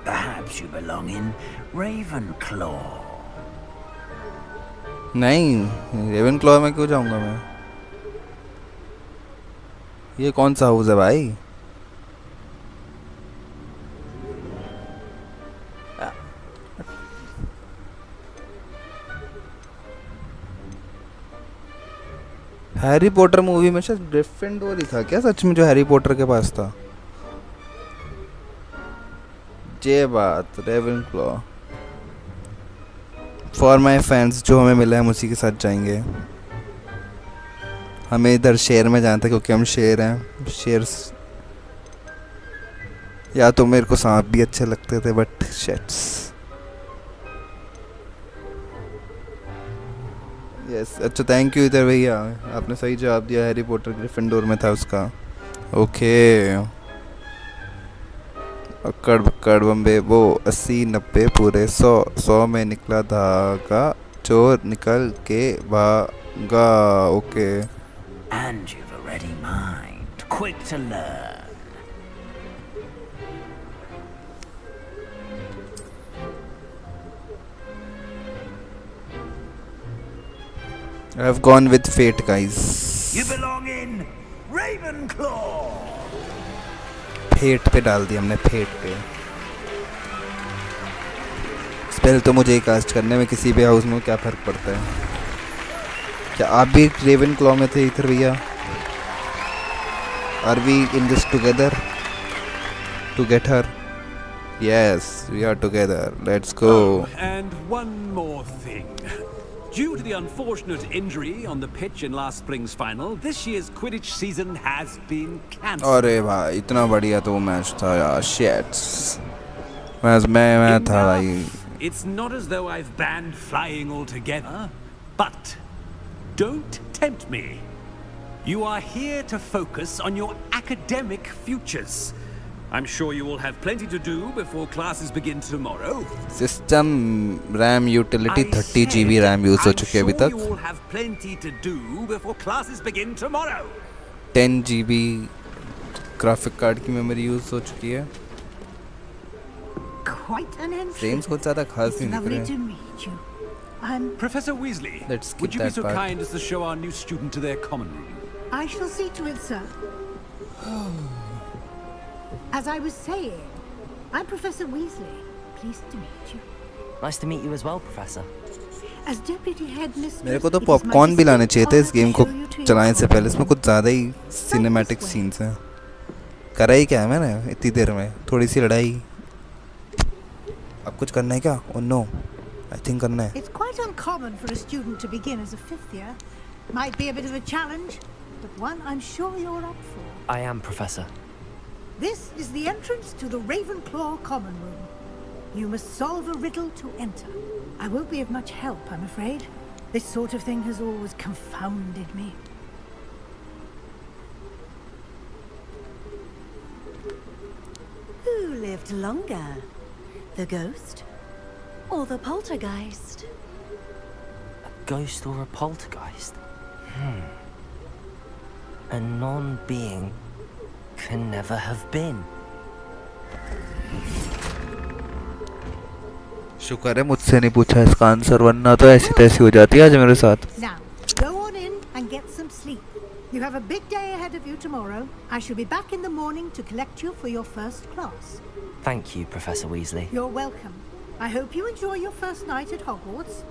Perhaps you belong in Ravenclaw. नहीं रेवेनक्लॉ में क्यों जाऊंगा मैं? ये कौन सा house है भाई? हैरी पॉटर मूवी में शायद ग्रिफिंडोर ही था क्या सच में जो हैरी पॉटर के पास था? ये बात रेवेनक्लॉ. फॉर माई फैंस जो हमें मिला है हम उसी के साथ जाएंगे. हमें इधर शेर में जाना था क्योंकि हम शेर हैं. शेर या तो मेरे को सांप भी अच्छे लगते थे बट शेट्स. यस अच्छा थैंक यू इधर भैया आपने सही जवाब दिया. हैरी पॉटर ग्रिफिंडोर में था उसका. ओके अक्कड़ बक्कड़ बम्बे वो 80-90 पूरे 100 में निकला धागा चोर निकल के भागा. Okay And you've a ready mind, quick to learn. I have gone with fate guys. You belong in Ravenclaw. Fate पे डाल दिया हमने. फेट पे स्पेल तो मुझे ही कास्ट करने में किसी भी हाउस में क्या फर्क पड़ता है? क्या आप भी रेवेनक्लॉ में थे इधर भैया? Are we in this together to get her? Yes we are together. Let's go. And one more thing. Due to the unfortunate injury on the pitch in last spring's final, this year's Quidditch season has been cancelled. अरे भाई इतना बढ़िया तो match था यार. Sheets मैं था भाई. It's not as though I've banned flying altogether, but don't tempt me. You are here to focus on your academic futures. I'm sure you will have plenty to do before classes begin tomorrow. System RAM utility 30 GB RAM use हो चुकी है अभी I'm sure you तक. will have plenty to do before classes begin tomorrow. 10 GB graphic card की memory use हो चुकी है. quite an entry. Frames कुछ ज़्यादा खास It's नहीं दिख lovely रहे to हैं. meet you. I'm... Professor Weasley, Let's skip would you be that so part. kind as to show our new student to their common room? I shall see to it, sir. As I was saying, I'm Professor Weasley. Pleased to meet you. Nice to meet you as well, Professor. As deputy headmistress, मेरे को तो it is my popcorn भी लाने चाहिए थे इस distinct game को honor to show you to चलाने your से पहले. common इसमें room. कुछ ज़्यादा ही सिनेमैटिक सीन्स हैं. करा ही क्या है मैंने इतनी देर में? थोड़ी सी लड़ाई. अब कुछ करना है क्या? Oh no, I think करना है. It's quite uncommon for a student to begin as a fifth year. Might be a bit of a challenge, but one I'm sure you're up for. I am, Professor. This is the entrance to the Ravenclaw common room. You must solve a riddle to enter. I won't be of much help, I'm afraid. This sort of thing has always confounded me. Who lived longer? The ghost or the poltergeist? A ghost or a poltergeist? A non-being can never have been. शुक्र है मुझसे नहीं पूछा इसका answer, वरना तो ऐसी तैसी हो जाती है आज मेरे साथ. Now, go on in and get some sleep. You have a big day ahead of you tomorrow. I shall be back in the morning to collect you for your first class. Thank you, Professor Weasley. You're welcome. I hope you enjoy your first night at Hogwarts.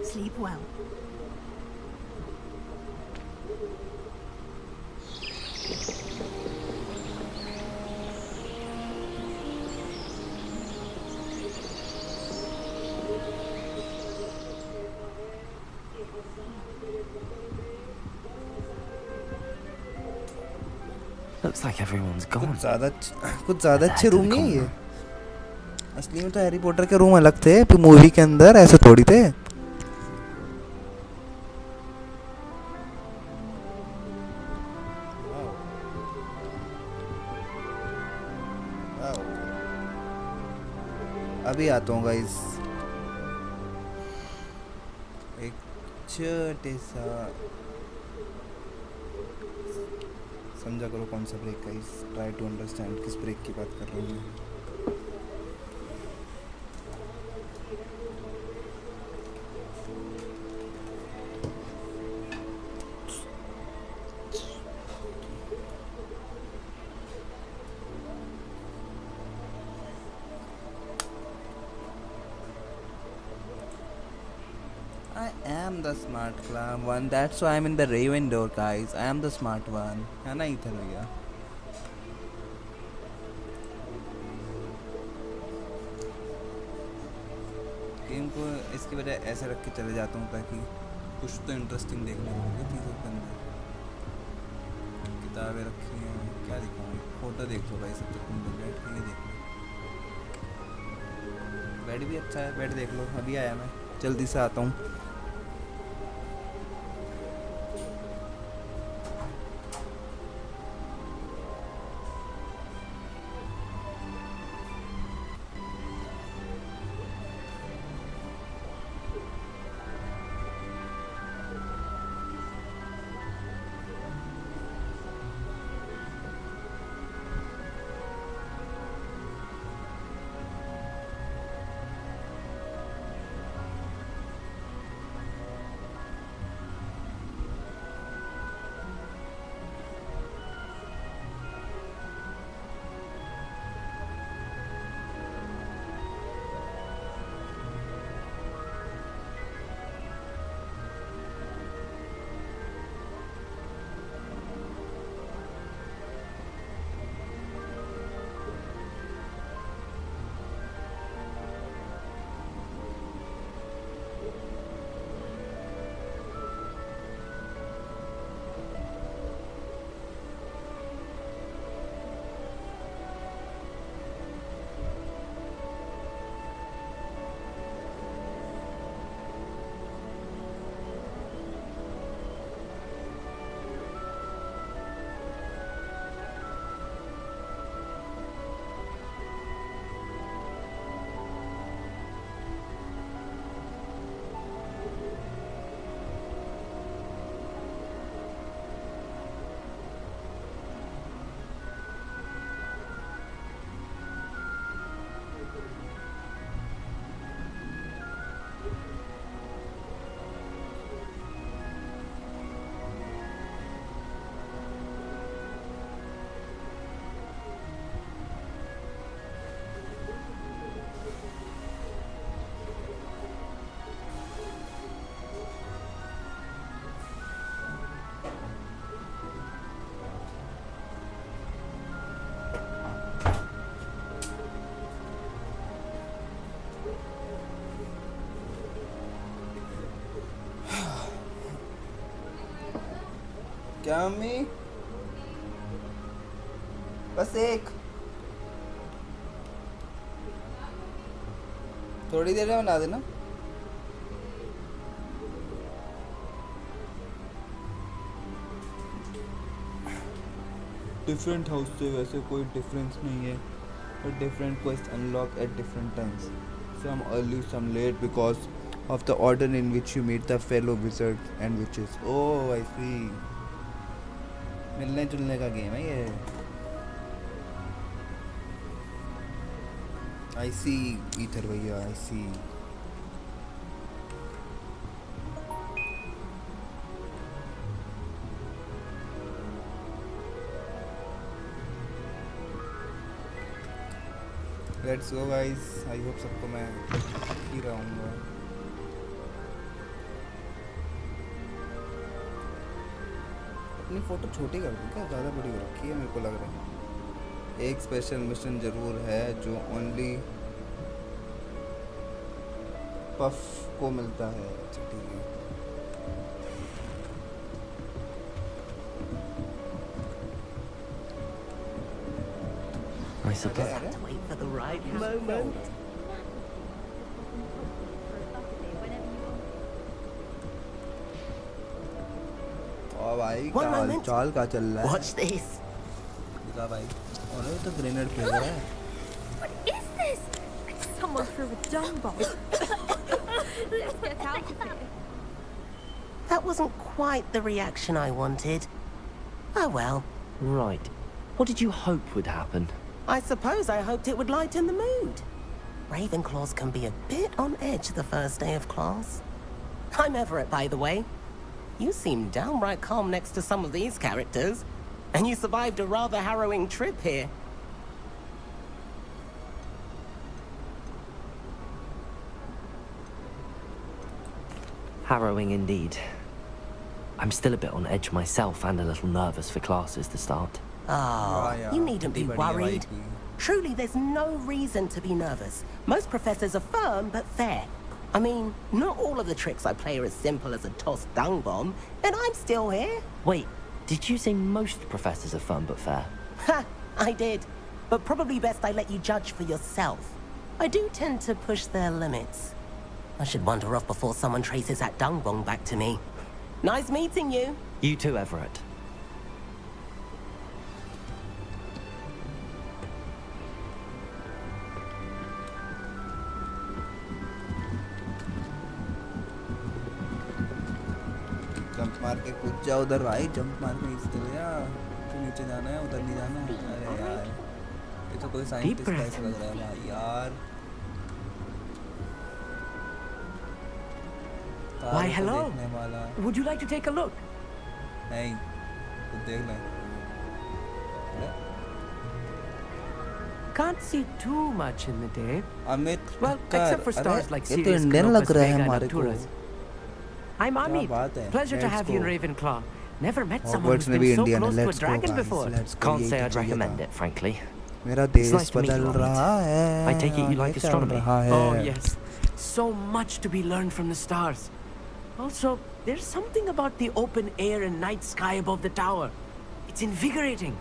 Sleep well. Looks like everyone's gone. कुछ ज़्यादा अच्छे room नहीं है ये. असली में तो Harry Potter के रूम अलग थे, फिर मूवी के अंदर ऐसे थोड़ी थे. अभी आता हूँ गाइस. एक छोटे सा समझा करो कौन सा break guys. Try to understand किस ब्रेक की बात कर रहा हूँ मैं. I am the smart one. That's why I'm in the Raven door, guys. I am the smart one. है ना इधर भैया. गेम को इसकी वजह ऐसे रख के चले जाता हूँ ताकि कुछ तो इंटरेस्टिंग देखने को मिले चीज़ों के अंदर. किताबें रखी हैं, क्या दिखाऊँ? फोटो देख लो भाई, सब तक तुम लोग बैठ के नहीं देख लो. बेड भी अच्छा है, बेड देख लो. अभी आया मैं, जल्दी से आता हूँ. क्या मम्मी? बस एक थोड़ी देर में बना देना। डिफरेंट हाउस से वैसे कोई डिफरेंस नहीं है, but different quests unlock at different times. Some early, some late because of the order in which you meet the fellow wizards and witches. Oh, I see. मिलने जुलने का गेम है ये। I see, Ether भैया, I see. Let's go guys. I hope सबको मैं ही रहूँगा। अपनी फ़ोटो छोटी कर दूँ क्या? ज़्यादा बड़ी हो रखी है मेरे को लग रहा है। एक स्पेशल मिशन ज़रूर है जो ओनली पफ को मिलता है। अच्छा ठीक है। I suppose. Have to wait for the right moment. ओ भाई One क्या moment. चाल का चल रहा है? Watch this. दिखा भाई। और ये तो ग्रेनेड फेंक रहा है। What is this? Someone threw a dung bomb. Let's get out of here. That wasn't quite the reaction I wanted. Oh well. Right. What did you hope would happen? I suppose I hoped it would lighten the mood. Ravenclaws can be a bit on edge the first day of class. I'm Everett, by the way. You seem downright calm next to some of these characters, and you survived a rather harrowing trip here. Harrowing indeed. I'm still a bit on edge myself and a little nervous for classes to start. Oh, yeah. you needn't be Badi badhiya worried. bhai. Truly, there's no reason to be nervous. Most professors are firm but fair. I mean, not all of the tricks I play are as simple as a tossed dung bomb, and I'm still here. Wait, did you say most professors are fun but fair? Ha! I did. But probably best I let you judge for yourself. I do tend to push their limits. I should wander off before someone traces that dung bomb back to me. Nice meeting you. You too, Everett. Jump मार के कूद जा उधर भाई, jump मार के इस तरह जा। तो नीचे जाना है, उधर नहीं जाना है। अरे यार, ये तो कोई साइंटिस्ट टाइप लग रहा है भाई यार। Why, तारों को hello. देखने वाला। Would you like to take a look? नहीं, खुद देख ले। Can't see too much in the day. Amit Well, except for stars like ये तो Sirius, इंडियन Canopus, लग रहा है Vega, and हमारे को। Arcturus. I'm Amit. बात है। Pleasure to Let's have you in go. Ravenclaw. Never met someone Hogwarts who's में भी been so इंडियन है। close to a Let's go dragon guys, before. let's go। Can't यही say तो I'd चाहिए recommend था। it, frankly. मेरा It's देश nice to meet बदल you, Amit. रहा है। I take it you like ये चल astronomy? रहा है। Oh, yes. So much to be learned from the stars. Also, there's something about the open air and night sky above the tower. It's invigorating.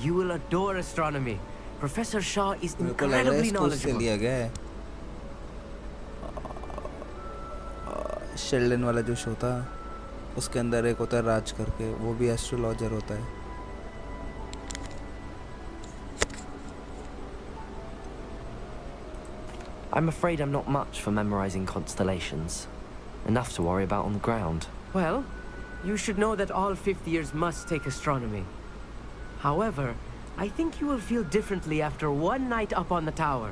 You will adore astronomy. Professor Shaw is मेरे को लग रहा है incredibly इसको उससे knowledgeable. लिया गया है। शेल्डन वाला जो शो था, उसके अंदर एक होता है राज करके, वो भी एस्ट्रोलॉजर होता है। I'm afraid I'm not much for memorizing constellations. Enough to worry about on the ground. Well, you should know that all fifth years must take astronomy. However, I think you will feel differently after one night up on the tower.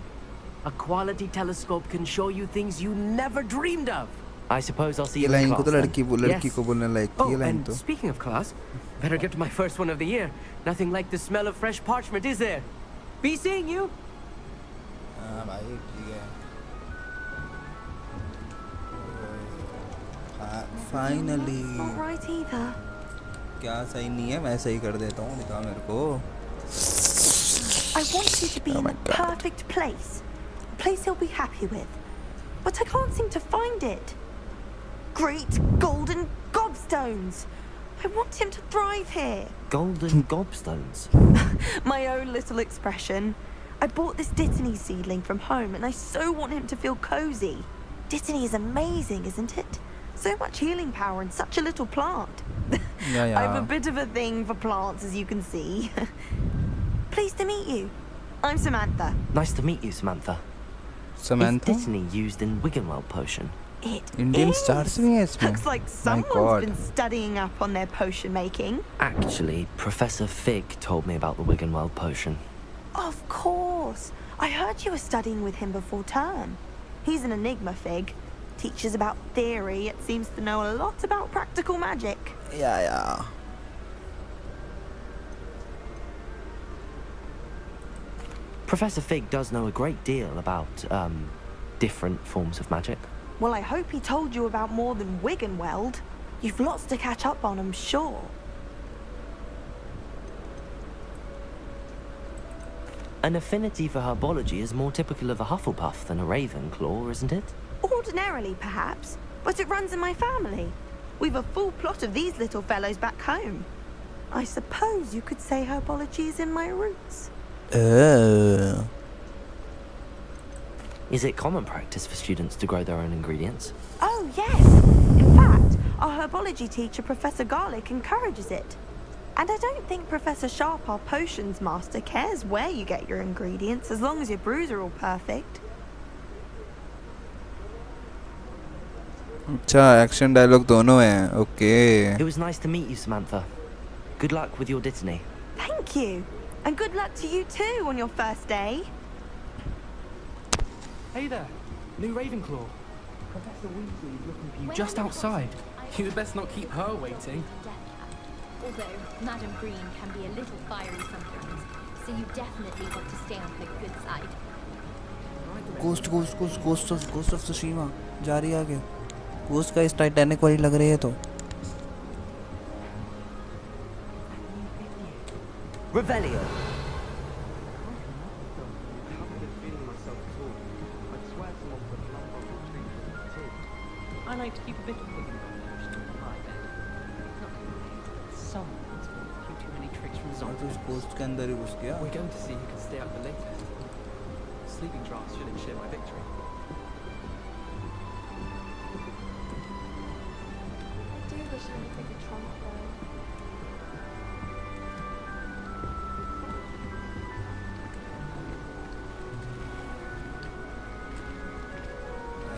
A quality telescope can show you things you never dreamed of. I suppose I'll see ये you in line को class तो then. लड़की को बोलने लायक थी Oh, ये line and तो। speaking of class, better get to my first one of the year. Nothing like the smell of fresh parchment, is there? Be seeing you. हाँ भाई ठीक है। हाँ फाइनली। Not right either. क्या सही नहीं है, मैं सही कर देता हूँ, दिखा मेरे को। I want you to be in the perfect place. A place he'll be happy with. But I can't seem to find it. Great golden gobstones! I want him to thrive here. Golden gobstones. My own little expression. I bought this Dittany seedling from home and I so want him to feel cozy. Dittany is amazing, isn't it? So much healing power in such a little plant. Yeah. I have a bit of a thing for plants, as you can see. Pleased to meet you. I'm Samantha. Nice to meet you, Samantha. Samantha? Is Dittany used in Wiggenweld potion? It Indian is. stars भी हैं इसमें. Looks like My someone's God. been studying up on their potion making. Actually, Professor Fig told me about the Wiggenweld potion. Of course. I heard you were studying with him before term. He's an enigma, Fig. Teaches about theory, yet seems to know a lot about practical magic. Yeah. Professor Fig does know a great deal about, different forms of magic. Well, I hope he told you about more than Wiggenweld. You've lots to catch up on, I'm sure. An affinity for herbology is more typical of a Hufflepuff than a Ravenclaw, isn't it? Ordinarily, perhaps, but it runs in my family. We've a full plot of these little fellows back home. I suppose you could say herbology is in my roots. Is it common practice for students to grow their own ingredients? Oh, yes. In fact, our herbology teacher, Professor Garlick, encourages it. And I don't think Professor Sharp, our potions master, cares where you get your ingredients, as long as your brews are all perfect. अच्छा, action dialogue दोनों हैं. Okay. It was nice to meet you, Samantha. Good luck with your Dittany. Thank you. And good luck to you too on your first day. Hey there, new Ravenclaw. Professor Weasley is looking for you just outside. You'd best not keep her waiting. Although Madam Green can be a little fiery sometimes, so you definitely want to stay on her good side. Ghost of Tsushima. जा रही है आगे. Ghost का इस Titanic वाली लग रही है तो. Revelio. I like to keep a bit of Wiggenweld on my bed. Not complaining. Someone's been a few too many tricks from तो zombies. उस ghost के अंदर ही घुस गया. We're going to see who can stay up the latest. Sleeping drafts should ensure my victory. I do wish I could take a trunk though.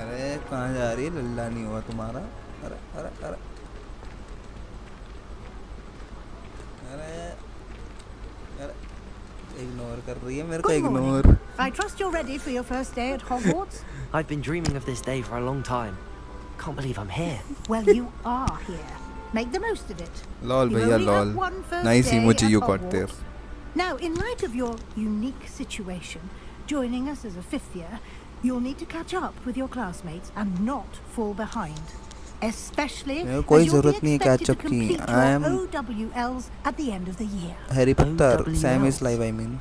अरे कहाँ जा रही है? लल्ला नहीं हुआ तुम्हारा? अरे अरे अरे अरे अरे इग्नोर कर रही है मेरे को. Good ignore. morning. I trust you're ready for your first day at Hogwarts. I've been dreaming of this day for a long time. Can't believe I'm here. Well, you are here. Make the most of it. Lol You भैया only have lol. one first Nice day emoji at you got there. Hogwarts. Now, in light of your unique situation, joining us as a fifth year, you'll need to catch up with your classmates and not fall behind. Especially मेरे को as कोई you'll be जरूरत नहीं है expected catch to up की. complete I your am OWLs at the end of the year. Harry Potter. OWLs. Sam is live, I mean.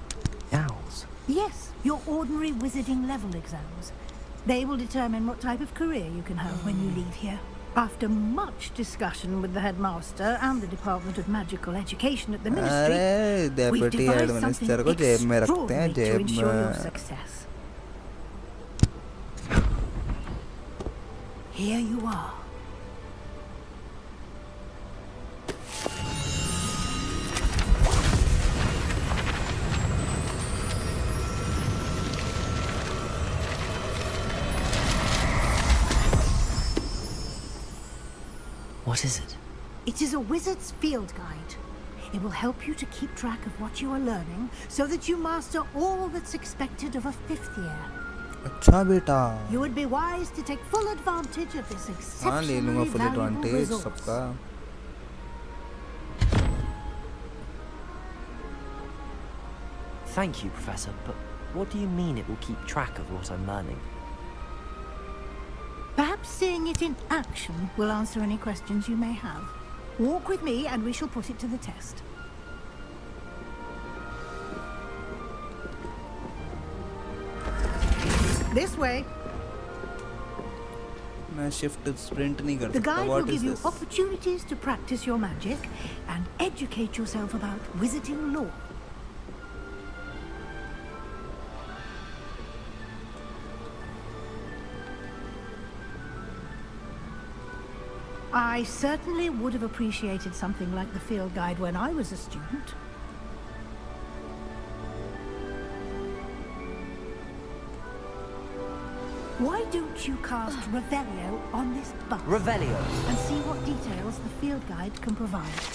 Owls. Yes, your ordinary wizarding level exams. They will determine what type of career you can have when you leave here. After much discussion with the headmaster and the Department of Magical Education at the Ministry, अरे we've deputy devised administer something को जेब में रखते हैं. extraordinary to जेब ensure your में. success. Here you are. What is it? It is a wizard's field guide. It will help you to keep track of what you are learning so that you master all that's expected of a fifth year. अच्छा बेटा. You would be wise to take full advantage of this हाँ ले लूँगा exceptionally full valuable advantage resource. सबका. Thank you, Professor, but what do you mean it will keep track of what I'm learning? Perhaps seeing it in action will answer any questions you may have. Walk with me and we shall put it to the test. This way. मैं shift sprint नहीं कर The सकता. guide will What is give you this? opportunities to practice your magic and educate yourself about wizarding lore. I certainly would have appreciated something like the field guide when I was a student. Why don't you cast Revelio on this bus? Revelio. And see what details the field guide can provide.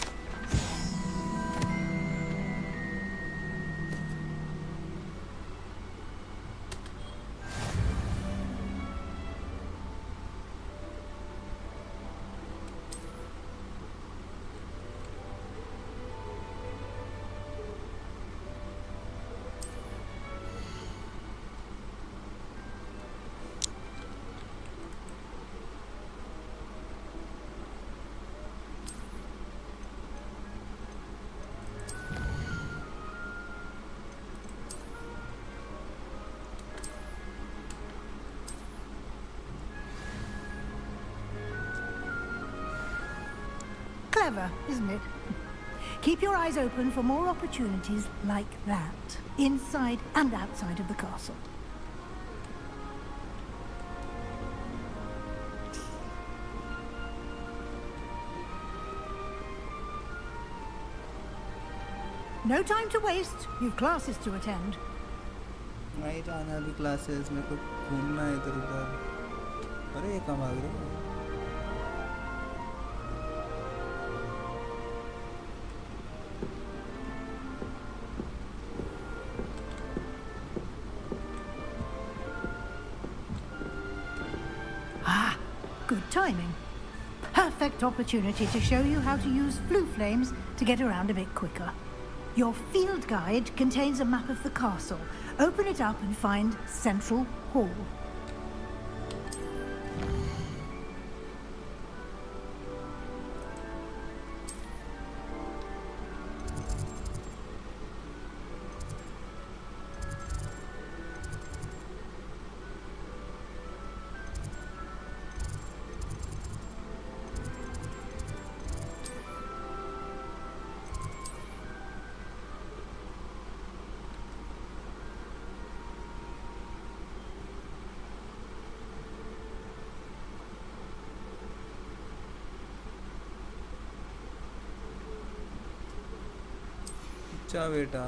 Clever, isn't it? Keep your eyes open for more opportunities like that, inside and outside of the castle. No time to waste. You've classes to attend. नहीं जाना अभी classes में को घूमना है इधर उधर. अरे ये कहाँ भाग रहे हो? Ah, good timing. Perfect opportunity to show you how to use flue flames to get around a bit quicker. Your field guide contains a map of the castle. Open it up and find Central Hall. अच्छा बेटा.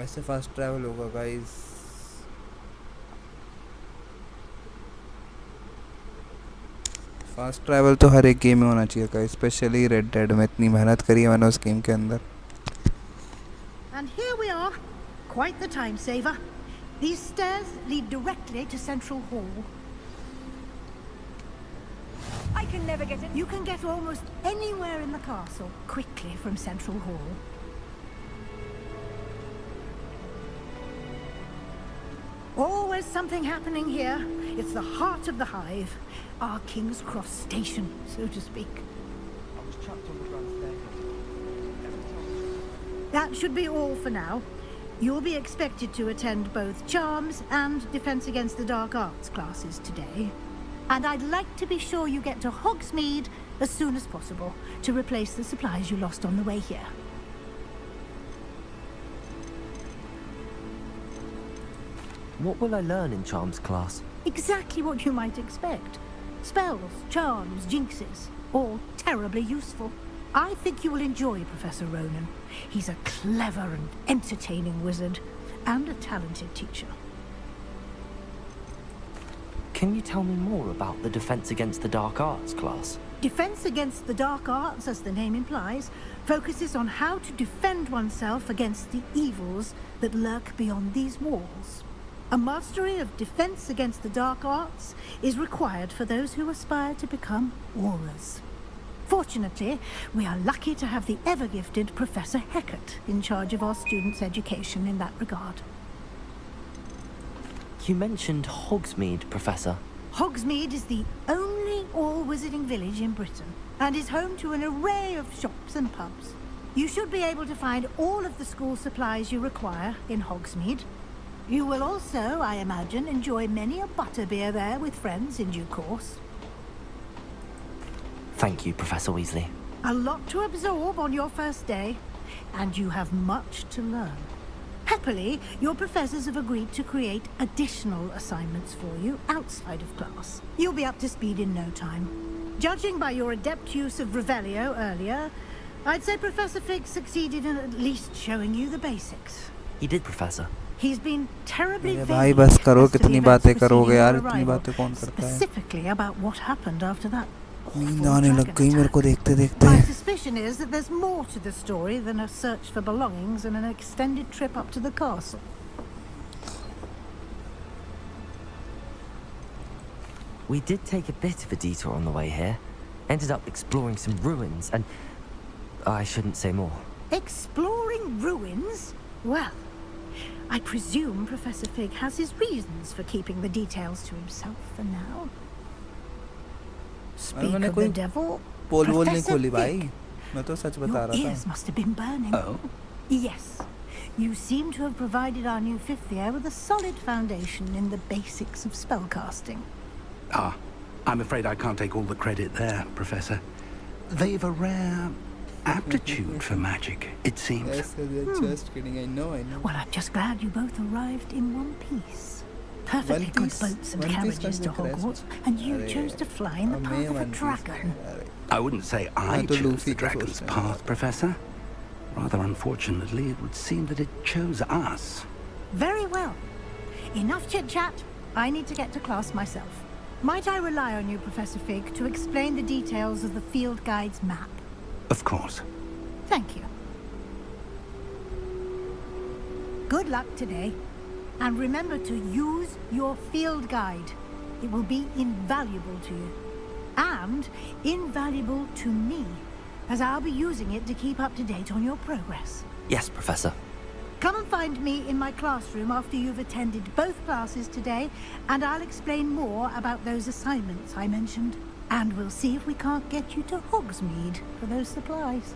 ऐसे fast travel होगा guys. Fast travel तो हर एक game में होना चाहिए guys, specially red dead में इतनी मेहनत करी है मैंने उस गेम के अंदर. And here we are. Quite the time saver. These stairs lead directly to Central Hall. I can never get in. You can get almost anywhere in the castle quickly from Central Hall. Always something happening here. It's the heart of the hive. Our King's Cross station, so to speak. I was trapped on the grand staircase. That should be all for now. You'll be expected to attend both Charms and Defense Against the Dark Arts classes today. And I'd like to be sure you get to Hogsmeade as soon as possible to replace the supplies you lost on the way here. What will I learn in Charms class? Exactly what you might expect. Spells, charms, jinxes, all terribly useful. I think you will enjoy Professor Ronan. He's a clever and entertaining wizard, and a talented teacher. Can you tell me more about the Defense Against the Dark Arts class? Defense Against the Dark Arts, as the name implies, focuses on how to defend oneself against the evils that lurk beyond these walls. A mastery of Defense Against the Dark Arts is required for those who aspire to become Aurors. Fortunately, we are lucky to have the ever-gifted Professor Hecat in charge of our students' education in that regard. You mentioned Hogsmeade, Professor. Hogsmeade is the only all-wizarding village in Britain and is home to an array of shops and pubs. You should be able to find all of the school supplies you require in Hogsmeade. You will also, I imagine, enjoy many a butterbeer there with friends in due course. Thank you, Professor Weasley. A lot to absorb on your first day, and you have much to learn. Happily, your professors have agreed to create additional assignments for you outside of class. You'll be up to speed in no time. Judging by your adept use of Revelio earlier, I'd say Professor Fig succeeded in at least showing you the basics. He did, Professor. He's been terribly vague भाई बस करो, as to the कितनी events बातें preceding करोगे यार, your इतनी arrival, बातें कौन करता है? specifically about what happened after that. नींद आने लग गई मेरे को देखते देखते. My suspicion is that there's more to the story than a search for belongings and an extended trip up to the castle. We did take a bit of a detour on the way here. Ended up exploring some ruins and... I shouldn't say more. Exploring ruins? Well, I presume Professor Fig has his reasons for keeping the details to himself for now. Speak मैंने of the कोई devil, पोल वोल नहीं Professor खोली Fig. भाई, मैं तो सच बता Your रहा ears था. must have been burning. Oh? Yes. You seem to have provided our new fifth year with a solid foundation in the basics of spellcasting. Ah, I'm afraid I can't take all the credit there, Professor. They've a rare aptitude for magic, it seems. Yes, just kidding. I know. Well, I'm just glad you both arrived in one piece. Perfectly One good piece? boats and One piece carriages to comes with Hogwarts, and you Arre, chose to fly in the हमें path of a one piece dragon. Arre. I wouldn't say I हाँ, तो chose Luffy the का dragon's सोचते हैं. path, Professor. Rather unfortunately, it would seem that it chose us. Very well. Enough chit-chat. I need to get to class myself. Might I rely on you, Professor Fig, to explain the details of the field guide's map? Of course. Thank you. Good luck today. And remember to use your field guide. It will be invaluable to you. And invaluable to me, as I'll be using it to keep up to date on your progress. Yes, Professor. Come and find me in my classroom after you've attended both classes today, and I'll explain more about those assignments I mentioned. And we'll see if we can't get you to Hogsmeade for those supplies.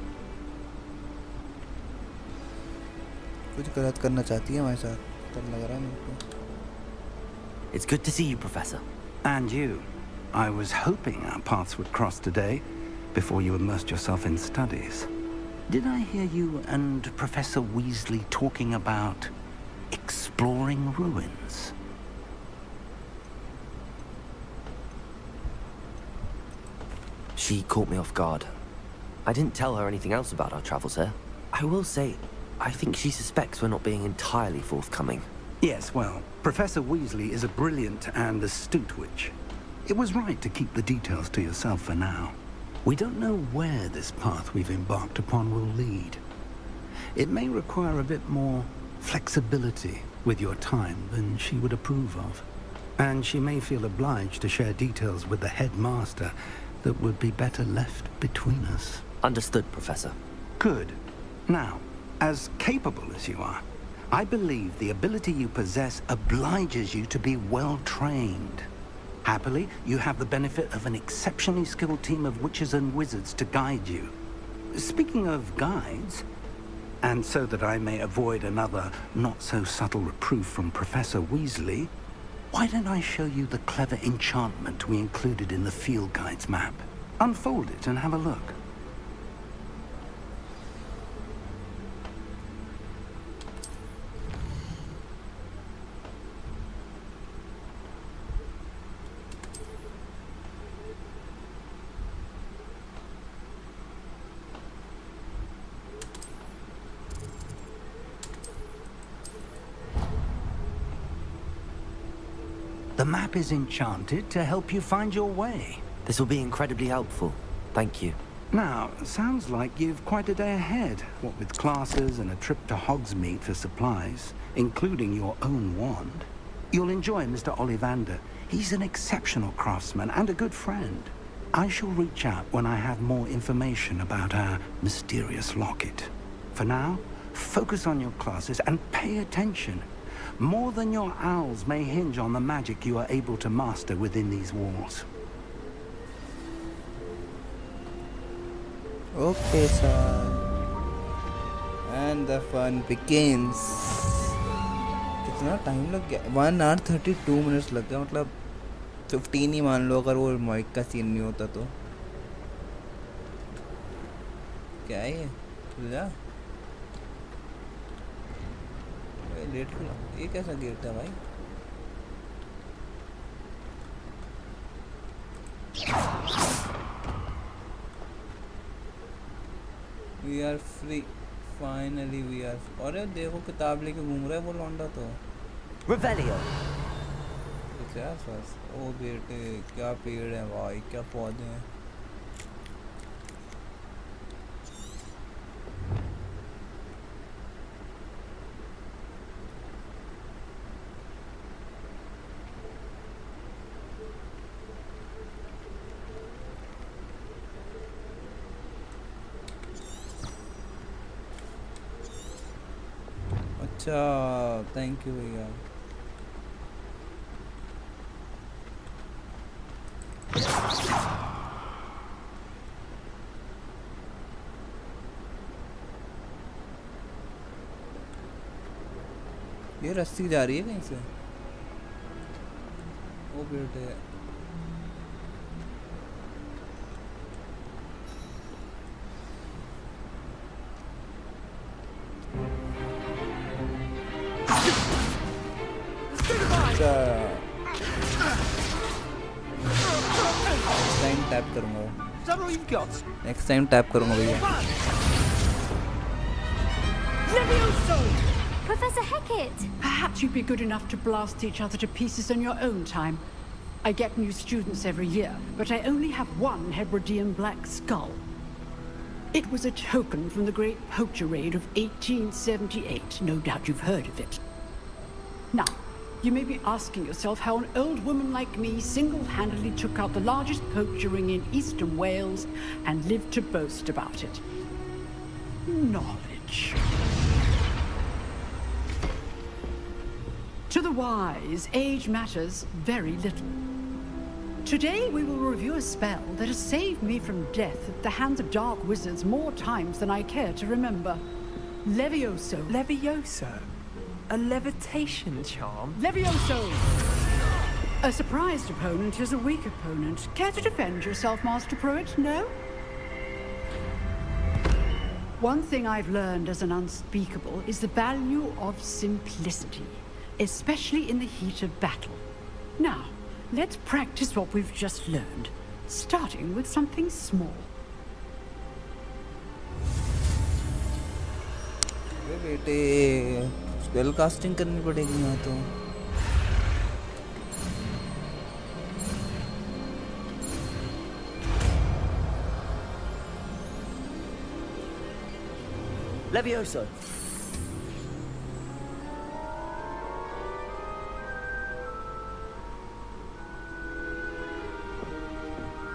कुछ गलत करना चाहती है हमारे साथ, तब लग रहा है मेरे को. It's good to see you, Professor. And you. I was hoping our paths would cross today, before you immersed yourself in studies. Did I hear you and Professor Weasley talking about exploring ruins? She caught me off guard. I didn't tell her anything else about our travels here. I will say, I think she suspects we're not being entirely forthcoming. Yes, well, Professor Weasley is a brilliant and astute witch. It was right to keep the details to yourself for now. We don't know where this path we've embarked upon will lead. It may require a bit more flexibility with your time than she would approve of. And she may feel obliged to share details with the headmaster that would be better left between us. Understood, Professor. Good. Now, as capable as you are, I believe the ability you possess obliges you to be well trained. Happily, you have the benefit of an exceptionally skilled team of witches and wizards to guide you. Speaking of guides, and so that I may avoid another not-so-subtle reproof from Professor Weasley, why don't I show you the clever enchantment we included in the field guide's map? Unfold it and have a look. The map is enchanted to help you find your way. This will be incredibly helpful. Thank you. Now, sounds like you've quite a day ahead, what with classes and a trip to Hogsmeade for supplies, including your own wand. You'll enjoy Mr. Ollivander. He's an exceptional craftsman and a good friend. I shall reach out when I have more information about our mysterious locket. For now, focus on your classes and pay attention. More than your owls may hinge on the magic you are able to master within these walls. Okay, sir. And the fun begins. कितना time लग गया? 1 hour 32 minutes लग गया. मतलब 15 ही मान लो अगर वो mic का सीन नहीं होता तो. क्या है ये? जा. लेट खुला. ये कैसा गेट है भाई? We are free. Finally we are. अरे देखो किताब लेके घूम रहा है वो लौंडा तो. Revelio. क्या सास? ओ बेटे क्या पेड़ है भाई, क्या पौधे हैं. अच्छा थैंक यू भैया. ये रस्सी जा रही है कहीं से. ओ बेटे टाइम टैप करूंगा. नेक्स्ट टाइम टैप करूंगा भैया. Professor Hecat! Perhaps you'd be good enough to blast each other to pieces on your own time. I get new students every year, but I only have one Hebridean black skull. It was a token from the Great Poacher Raid of 1878. No doubt you've heard of it. Now, you may be asking yourself how an old woman like me single-handedly took out the largest poacher ring in eastern Wales and lived to boast about it. Knowledge. To the wise, age matters very little. Today we will review a spell that has saved me from death at the hands of dark wizards more times than I care to remember. Levioso. Levioso? A levitation charm? Levioso! A surprised opponent is a weak opponent. Care to defend yourself, Master Pruitt? No? One thing I've learned as an unspeakable is the value of simplicity, especially in the heat of battle. Now, let's practice what we've just learned, starting with something small. बेटे spell casting करनी पड़ेगी यहाँ तो. Levioso.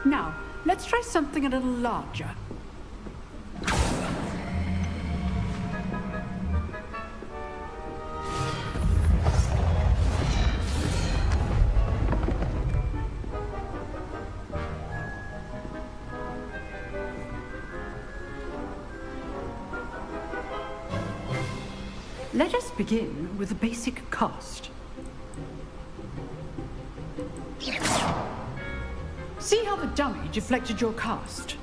Now, let's try something a little larger. Let us begin with a basic cast. See how the dummy deflected your cast?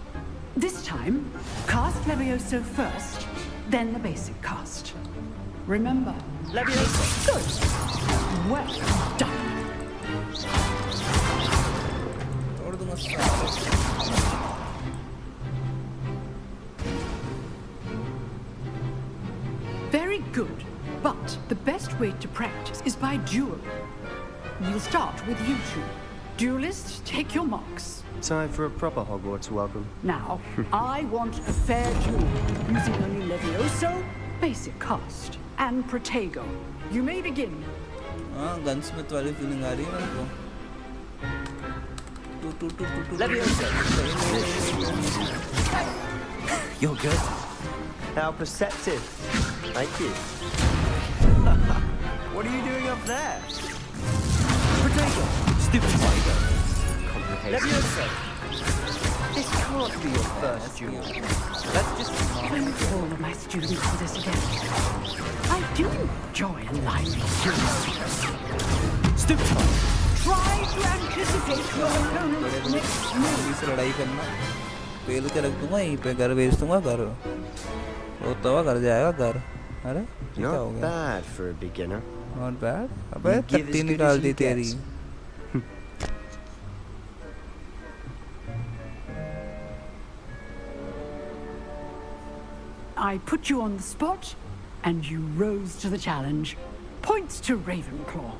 This time, cast Levioso first, then the basic cast. Remember, Levioso. Good. Well done. Very good. But the best way to practice is by duel. We'll start with you two. Duelists, take your marks. Time for a proper Hogwarts welcome. Now, I want a fair duel, using only Levioso, basic cast, and Protego. You may begin. हाँ gunsmith वाली feeling आ रही है मेरे को. You're good. How perceptive. Thank you. What are you doing up there? Potato! Stupid potato! Levioso! This can't be your first duel. Let's just... Thank all of my students for this again. I do enjoy a lively duel. Stupid Try to anticipate your opponent's next move. इस लड़ाई करना तेल के रख दूंगा यहीं पे घर भेज दूंगा घर वो तवा कर जाएगा घर अरे क्या हो Not गया bad for a beginner. Not bad अबे You give तत्ती as good निकाल as दी you तेरी get. I put you on the spot, and you rose to the challenge. Points to Ravenclaw.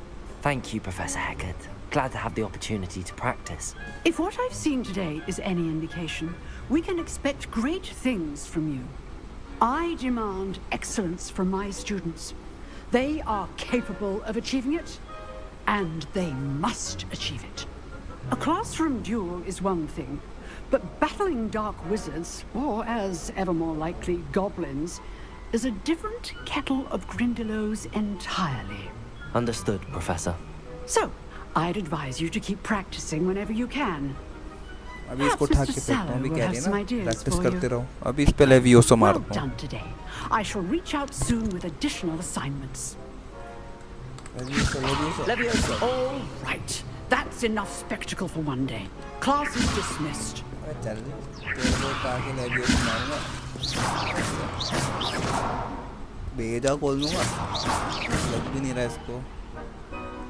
Thank you, Professor Hecat. Glad to have the opportunity to practice. If what I've seen today is any indication, we can expect great things from you. I demand excellence from my students. They are capable of achieving it, and they must achieve it. A classroom duel is one thing, but battling dark wizards, or as ever more likely, goblins, is a different kettle of Grindylows entirely. Understood, Professor. So, I'd advise you to keep practicing whenever you can. अभी इसको Perhaps उठा Mr. के फेंकता हूँ Sallow अभी will कह have रही है some ना ideas प्रैक्टिस for करते you. रहो अभी इस पे लेवियोसो Well मारता हूँ done today. I shall reach out soon with additional assignments. लेवियोसो All right. That's enough spectacle for one day. Class is dismissed. अरे चल तेरे को उठा के लेवियोसो मारूंगा भेजा खोल दूंगा लग भी नहीं रहा इसको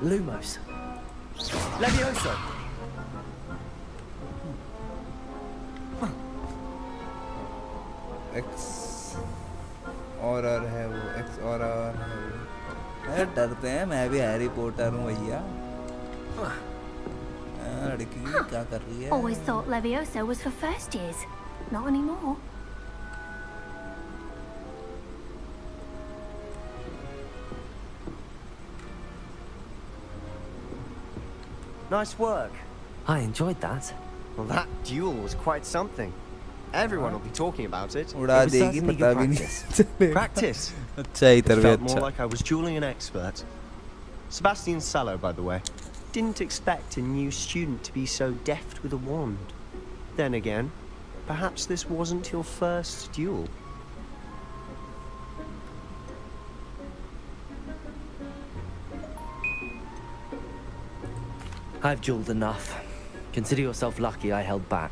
Lumos. Levioso! एक्स ऑरर है वो एक्स ऑरर है वो अरे डरते हैं मैं भी हैरी पॉटर हूँ भैया लड़की क्या कर रही है Always thought Levioso was for first years. Not anymore. Nice work. I enjoyed that. Well, that duel was quite something. Everyone will be talking about it. उड़ा It was देगी certainly पता good भी नहीं practice. चलेगा Practice. अच्छा ही It तरह felt more अच्छा like I was dueling an expert. Sebastian Sallow, by the way. Didn't expect a new student to be so deft with a wand. Then again, perhaps this wasn't your first duel. I've dueled enough. Consider yourself lucky I held back.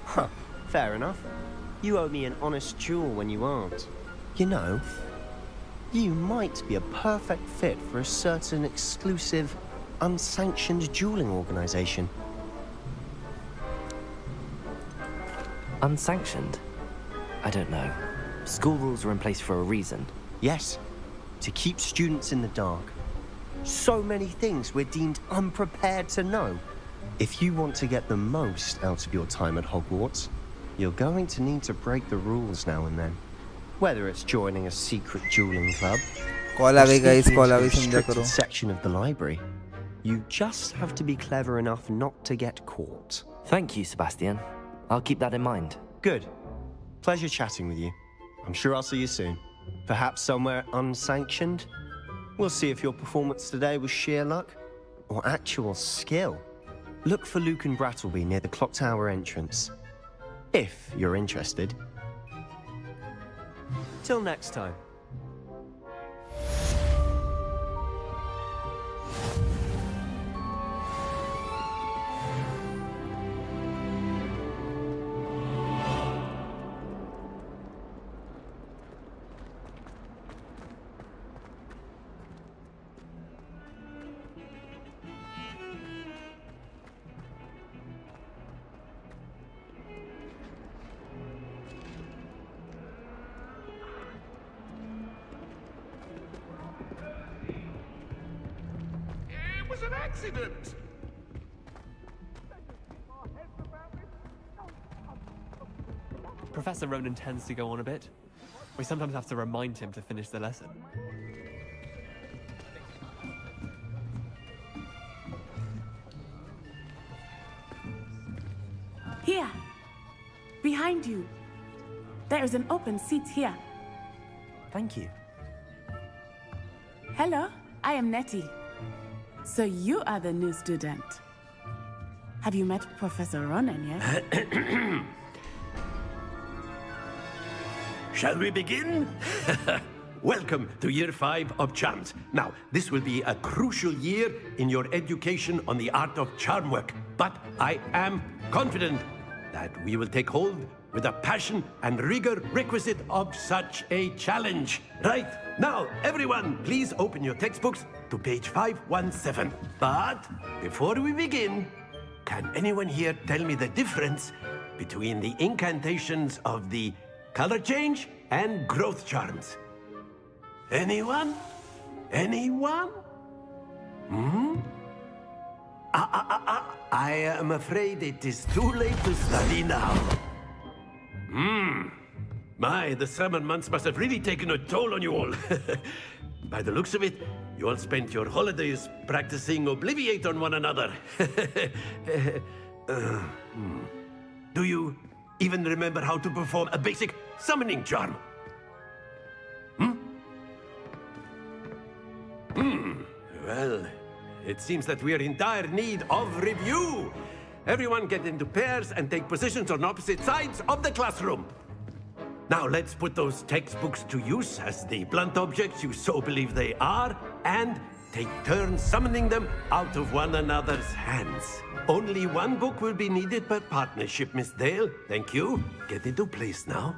Huh, fair enough. You owe me an honest duel when you aren't. You know, you might be a perfect fit for a certain exclusive, unsanctioned dueling organization. Unsanctioned? I don't know. School rules are in place for a reason. Yes, to keep students in the dark. So many things we're deemed unprepared to know. If you want to get the most out of your time at Hogwarts, you're going to need to break the rules now and then. Whether it's joining a secret dueling club, call आ गई guys sneaking call आ into a गई समझा restricted करो section of the library, you just have to be clever enough not to get caught. Thank you, Sebastian. I'll keep that in mind. Good. Pleasure chatting with you. I'm sure I'll see you soon. Perhaps somewhere unsanctioned? We'll see if your performance today was sheer luck or actual skill. Look for Luke and Brattleby near the clock tower entrance. If you're interested. Till next time. It was an accident! Professor Ronan tends to go on a bit. We sometimes have to remind him to finish the lesson. Here. Behind you. There is an open seat here. Thank you. Hello, I am Nettie. So you are the new student. Have you met Professor Ronan yet? Shall we begin? Welcome to Year 5 of Charms. Now, this will be a crucial year in your education on the art of charm work. But I am confident that we will take hold with the passion and rigor requisite of such a challenge. Right, now, everyone, please open your textbooks to page 517. But before we begin, can anyone here tell me the difference between the incantations of the color change and growth charms? Anyone? Anyone? Hmm? I am afraid it is too late to study now. My, the summer months must have really taken a toll on you all. By the looks of it, you all spent your holidays practicing Obliviate on one another. Do you even remember how to perform a basic summoning charm? Well, it seems that we are in dire need of review. Everyone get into pairs and take positions on opposite sides of the classroom. Now let's put those textbooks to use as the blunt objects you so believe they are, and take turns summoning them out of one another's hands. Only one book will be needed per partnership, Miss Dale. Thank you. Get into place now.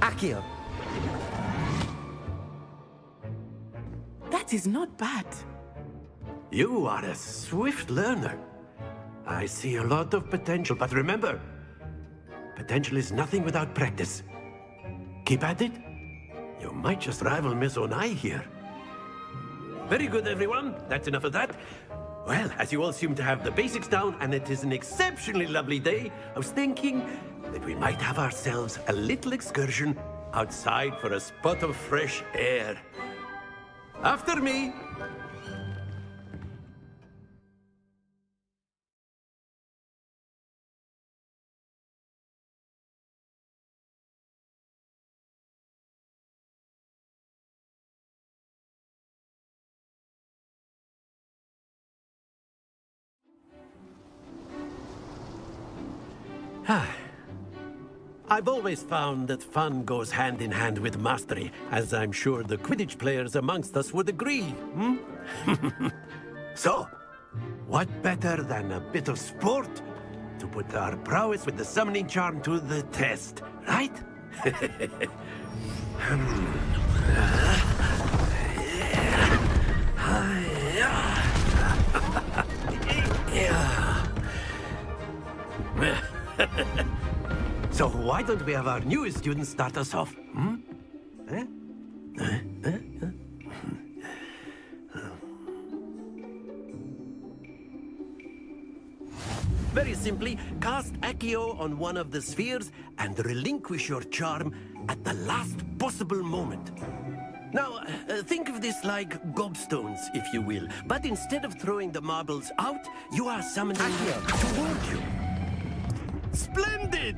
Accio. That is not bad. You are a swift learner. I see a lot of potential, but remember, potential is nothing without practice. Keep at it. You might just rival Miss Onai here. Very good, everyone. That's enough of that. Well, as you all seem to have the basics down, and it is an exceptionally lovely day, I was thinking that we might have ourselves a little excursion outside for a spot of fresh air. After me. I've always found that fun goes hand in hand with mastery, as I'm sure the Quidditch players amongst us would agree. So, what better than a bit of sport to put our prowess with the summoning charm to the test, right? So why don't we have our newest student start us off? Very simply, cast Accio on one of the spheres and relinquish your charm at the last possible moment. Now, think of this like gobstones, if you will. But instead of throwing the marbles out, you are summoning them toward you. Splendid!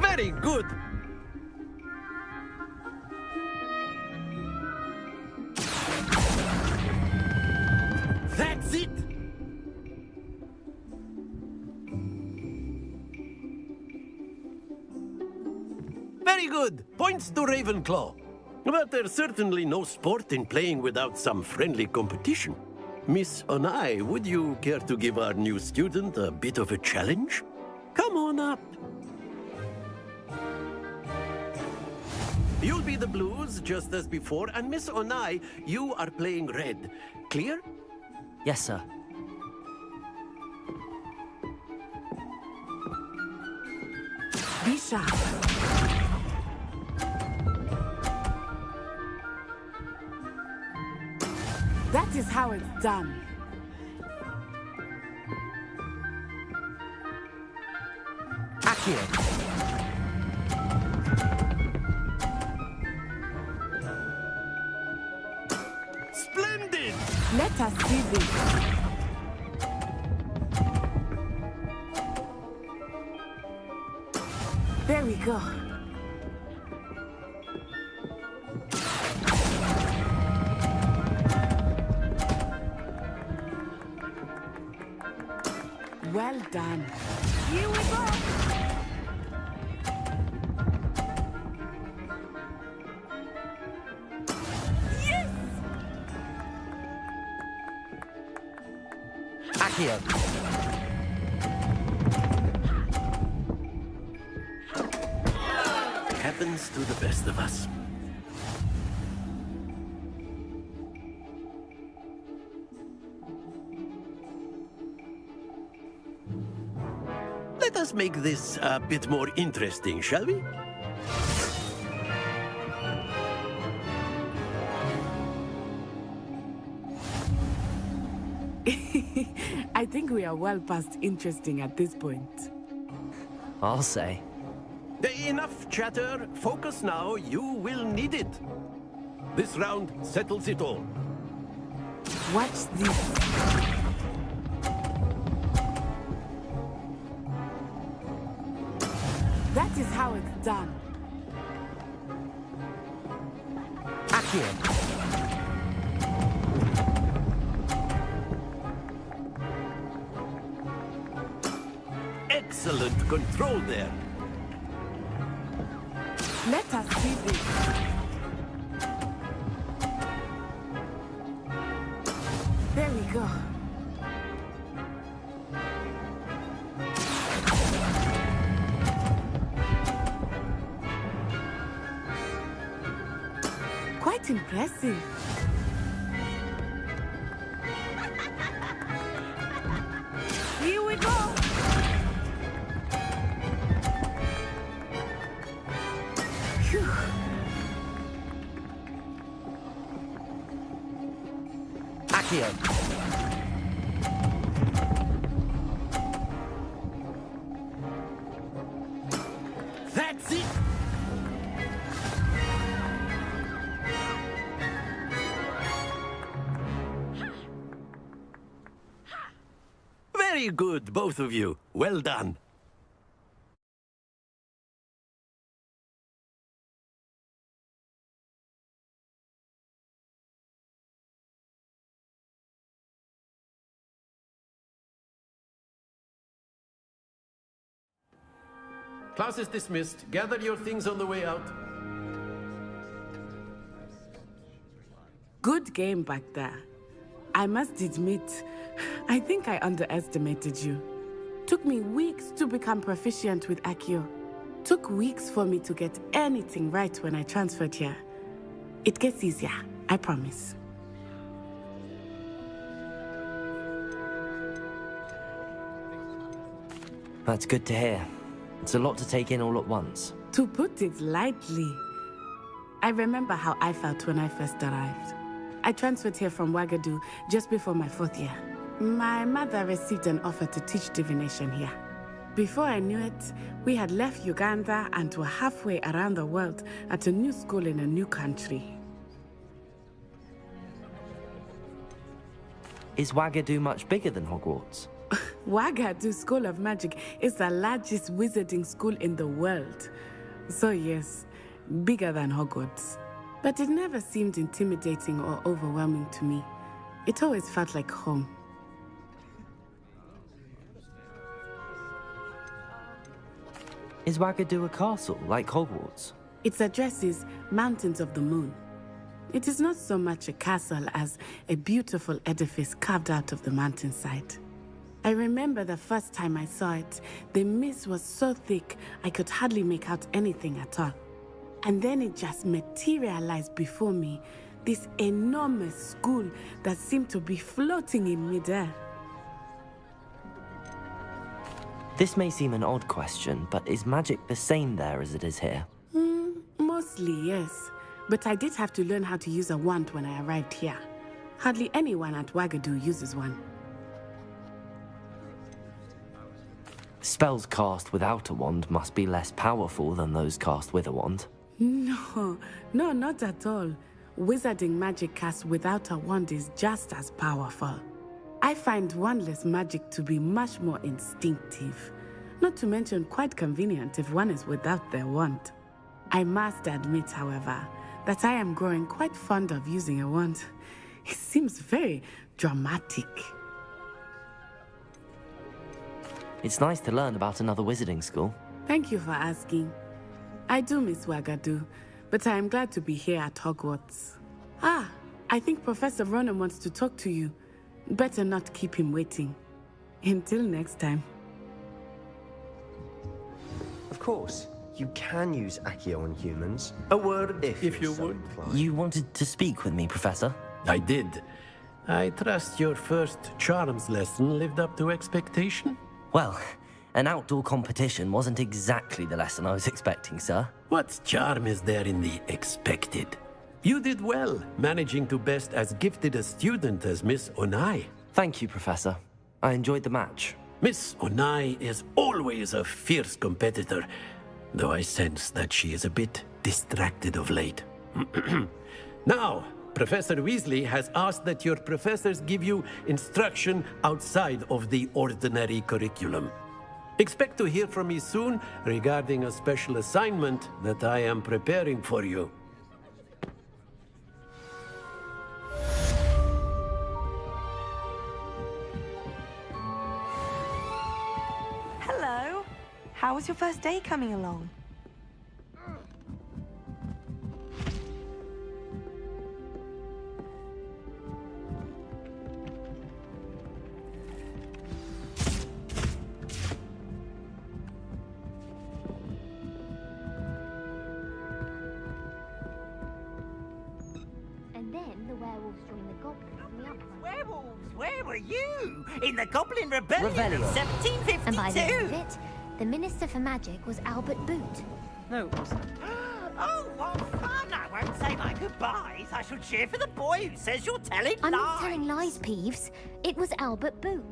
Very good! That's it! Very good! Points to Ravenclaw. But there's certainly no sport in playing without some friendly competition. Miss Onai, would you care to give our new student a bit of a challenge? Come on up. You'll be the blues, just as before, and Miss Onai, you are playing red. Clear? Yes, sir. sharp. That is how it's done. Accio. Splendid! Let us see this. There we go. Well done. Here we go. Accio. Happens to the best of us. Let us make this a bit more interesting, shall we? I think we are well past interesting at this point. I'll say. Enough chatter. Focus now. You will need it. This round settles it all. Watch this. That is how it's done. Accio. Excellent control there. Let us see this. There we go. Quite impressive. Here we go. Phew. Accio. That's it. Very good, both of you. Well done. Class is dismissed. Gather your things on the way out. Good game back there. I must admit, I think I underestimated you. Took me weeks to become proficient with Accio. Took weeks for me to get anything right when I transferred here. It gets easier, I promise. That's good to hear. It's a lot to take in all at once. To put it lightly, I remember how I felt when I first arrived. I transferred here from Ouagadougou just before my 4th year. My mother received an offer to teach divination here. Before I knew it, we had left Uganda and were halfway around the world at a new school in a new country. Is Ouagadougou much bigger than Hogwarts? Ouagadougou School of Magic is the largest wizarding school in the world. So yes, bigger than Hogwarts. But it never seemed intimidating or overwhelming to me. It always felt like home. Is Ouagadougou a castle, like Hogwarts? Its address is Mountains of the Moon. It is not so much a castle as a beautiful edifice carved out of the mountainside. I remember the first time I saw it, the mist was so thick I could hardly make out anything at all. And then it just materialized before me, this enormous school that seemed to be floating in midair. This may seem an odd question, but is magic the same there as it is here? Mostly, yes. But I did have to learn how to use a wand when I arrived here. Hardly anyone at Wagadu uses one. Spells cast without a wand must be less powerful than those cast with a wand. No, not at all. Wizarding magic cast without a wand is just as powerful. I find wandless magic to be much more instinctive. Not to mention quite convenient if one is without their wand. I must admit, however, that I am growing quite fond of using a wand. It seems very dramatic. It's nice to learn about another wizarding school. Thank you for asking. I do miss Wagadu, but I am glad to be here at Hogwarts. I think Professor Ronan wants to talk to you. Better not keep him waiting. Until next time. Of course, you can use Accio on humans. A word if you would. You wanted to speak with me, Professor? I did. I trust your first charms lesson lived up to expectation? Well, an outdoor competition wasn't exactly the lesson I was expecting, sir. What charm is there in the expected? You did well, managing to best as gifted a student as Miss Onai. Thank you, Professor. I enjoyed the match. Miss Onai is always a fierce competitor, though I sense that she is a bit distracted of late. Now, Professor Weasley has asked that your professors give you instruction outside of the ordinary curriculum. Expect to hear from me soon regarding a special assignment that I am preparing for you. Hello. How was your first day coming along? And then the werewolves joined the goblins in the uprising. Werewolves, where were you? In the Goblin Rebellion Rebellion. of 1752? And by the end of it, the Minister for Magic was Albert Boot. No, it wasn't. Oh, what fun! I won't say my goodbyes. I shall cheer for the boy who says you're telling I'm lies. not telling lies, Peeves. It was Albert Boot.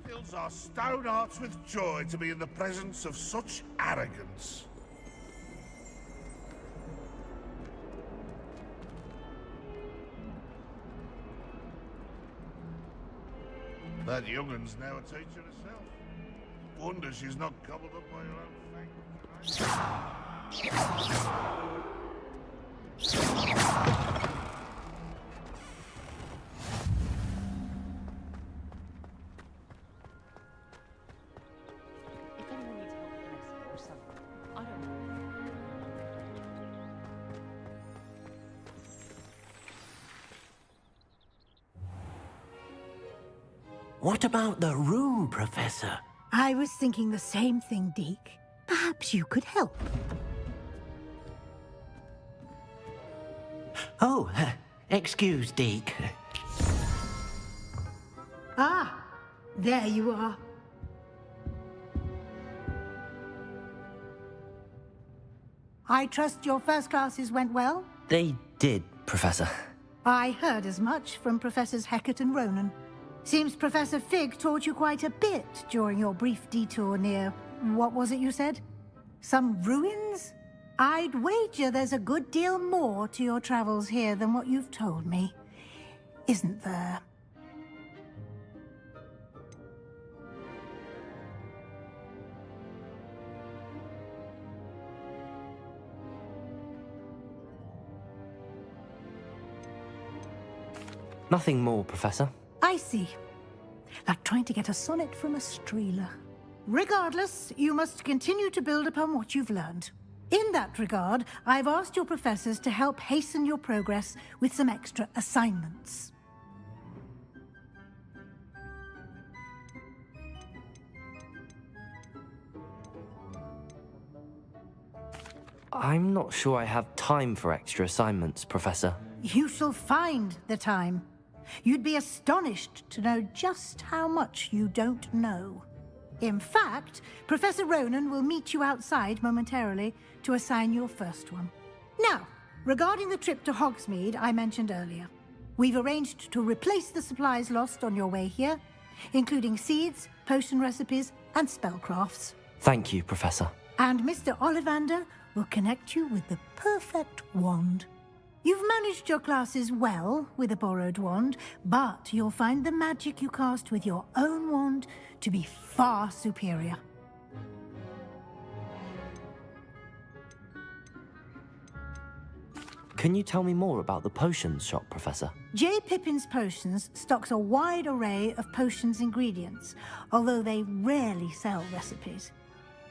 Fills our stout hearts with joy to be in the presence of such arrogance. That young'un's now a teacher herself. Wonder she's not gobbled up by her own fang. If anyone needs help with this or something, I don't know. What about the room, Professor? I was thinking the same thing, Deke. Perhaps you could help. Oh, excuse, Deke. Ah, there you are. I trust your first classes went well? They did, Professor. I heard as much from Professors Hecat and Ronan. Seems Professor Fig taught you quite a bit during your brief detour near... what was it you said? Some ruins? I'd wager there's a good deal more to your travels here than what you've told me. Isn't there? Nothing more, Professor. I see. Like trying to get a sonnet from a streeler. Regardless, you must continue to build upon what you've learned. In that regard, I've asked your professors to help hasten your progress with some extra assignments. I'm not sure I have time for extra assignments, Professor. You shall find the time. You'd be astonished to know just how much you don't know. In fact, Professor Ronan will meet you outside momentarily to assign your first one. Now, regarding the trip to Hogsmeade I mentioned earlier, we've arranged to replace the supplies lost on your way here, including seeds, potion recipes, and spellcrafts. Thank you, Professor. And Mr. Ollivander will connect you with the perfect wand. You've managed your classes well with a borrowed wand, but you'll find the magic you cast with your own wand to be far superior. Can you tell me more about the potions shop, Professor? J. Pippin's Potions stocks a wide array of potions ingredients, although they rarely sell recipes.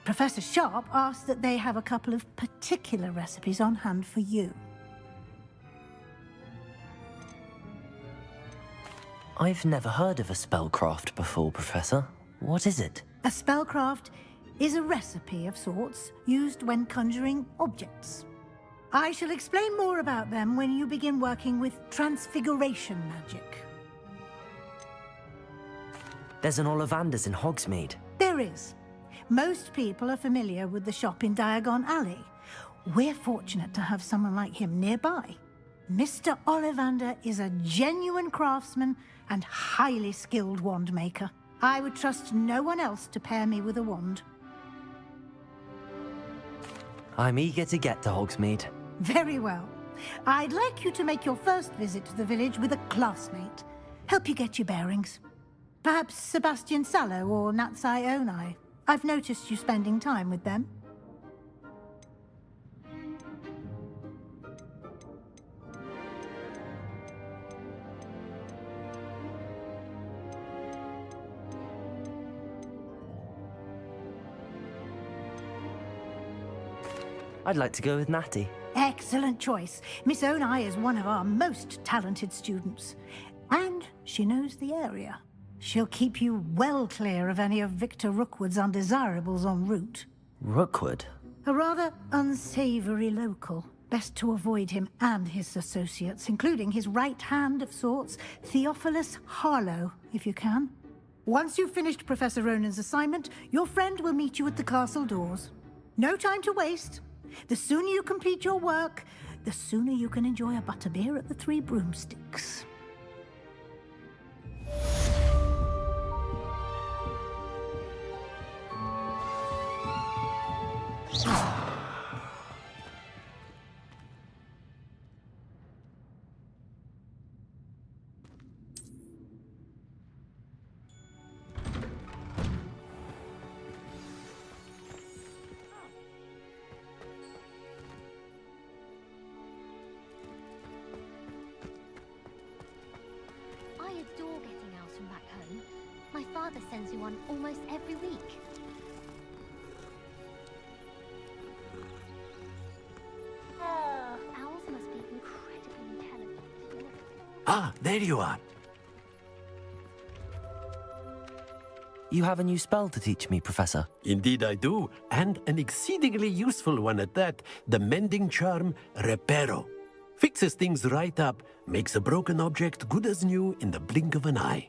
Professor Sharp asked that they have a couple of particular recipes on hand for you. I've never heard of a spellcraft before, Professor. What is it? A spellcraft is a recipe of sorts used when conjuring objects. I shall explain more about them when you begin working with transfiguration magic. There's an Ollivander's in Hogsmeade. There is. Most people are familiar with the shop in Diagon Alley. We're fortunate to have someone like him nearby. Mr. Ollivander is a genuine craftsman and highly skilled wand maker. I would trust no one else to pair me with a wand. I'm eager to get to Hogsmeade. Very well. I'd like you to make your first visit to the village with a classmate. Help you get your bearings. Perhaps Sebastian Sallow or Natsai Onai. I've noticed you spending time with them. I'd like to go with Natty. Excellent choice. Miss Onai is one of our most talented students. And she knows the area. She'll keep you well clear of any of Victor Rookwood's undesirables en route. Rookwood? A rather unsavory local. Best to avoid him and his associates, including his right hand of sorts, Theophilus Harlow, if you can. Once you've finished Professor Ronan's assignment, your friend will meet you at the castle doors. No time to waste. The sooner you complete your work, the sooner you can enjoy a butterbeer at the Three Broomsticks. I adore getting owls from back home. My father sends me one almost every week. Owls must be incredibly intelligent. Ah, there you are. You have a new spell to teach me, Professor. Indeed I do, and an exceedingly useful one at that, the mending charm Reparo. Fixes things right up, makes a broken object good as new in the blink of an eye.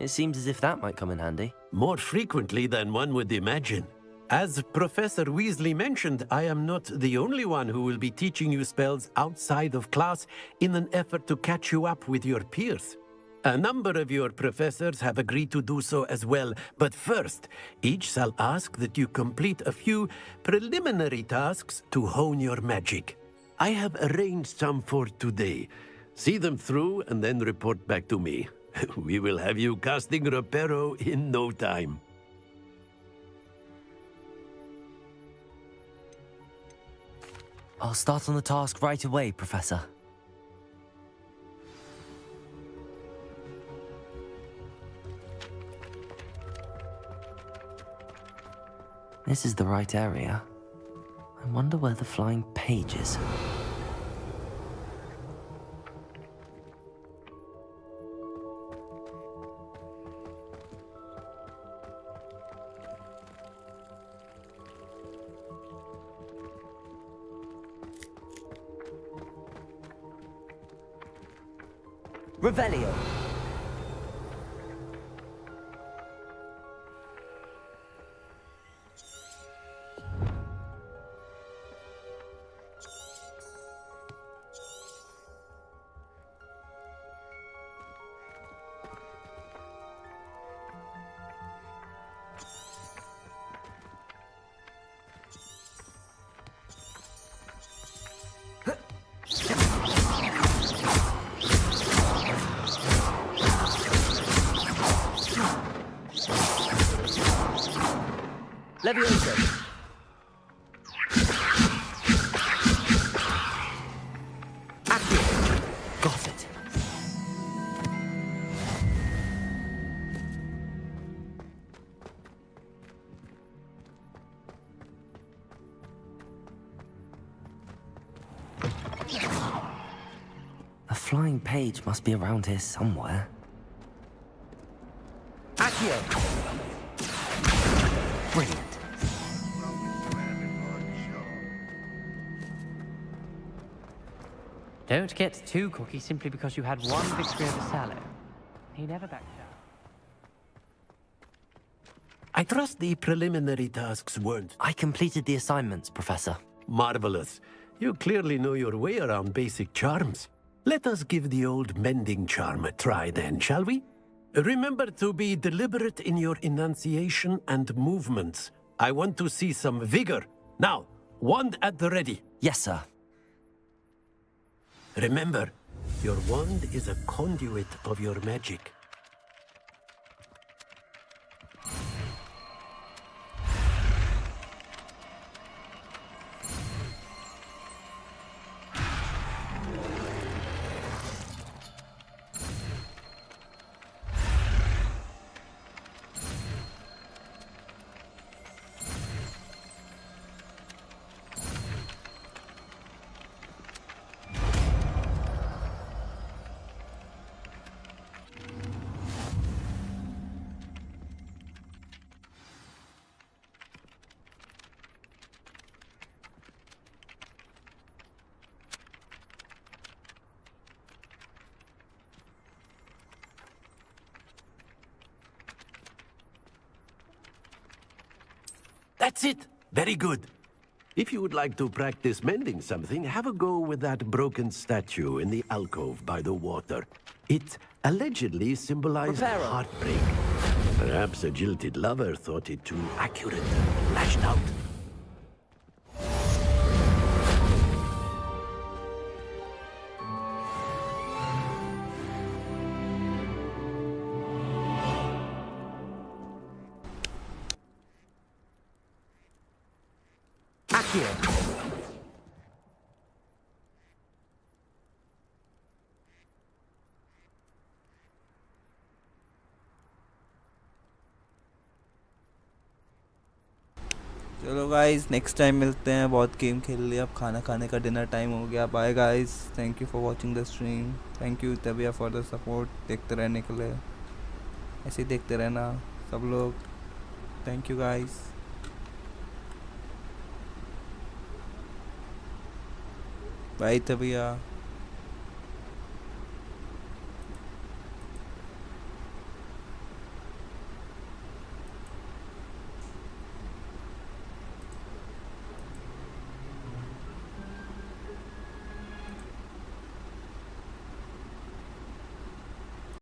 It seems as if that might come in handy. More frequently than one would imagine. As Professor Weasley mentioned, I am not the only one who will be teaching you spells outside of class in an effort to catch you up with your peers. A number of your professors have agreed to do so as well, but first, each shall ask that you complete a few preliminary tasks to hone your magic. I have arranged some for today. See them through and then report back to me. We will have you casting Reparo in no time. I'll start on the task right away, Professor. This is the right area. I wonder where the flying page is. Revelio. Levioso. Accio. Got it. A flying page must be around here somewhere. Accio. Brilliant. Don't get too cocky simply because you had one victory over Sallow. He never backed down. I trust the preliminary tasks weren't... I completed the assignments, Professor. Marvelous. You clearly know your way around basic charms. Let us give the old mending charm a try then, shall we? Remember to be deliberate in your enunciation and movements. I want to see some vigor. Now, wand at the ready. Yes, sir. Remember, your wand is a conduit of your magic. That's it! Very good. If you would like to practice mending something, have a go with that broken statue in the alcove by the water. It allegedly symbolized heartbreak. Perhaps a jilted lover thought it too accurate and lashed out. चलो guys next time मिलते हैं. बहुत game खेल लिया, अब खाना खाने का डिनर टाइम हो गया. Bye guys, thank you for watching the stream. Thank you तबिया फॉर द सपोर्ट. देखते रहने के लिए, ऐसे ही देखते रहना सब लोग. Thank you guys. बाय तबिया.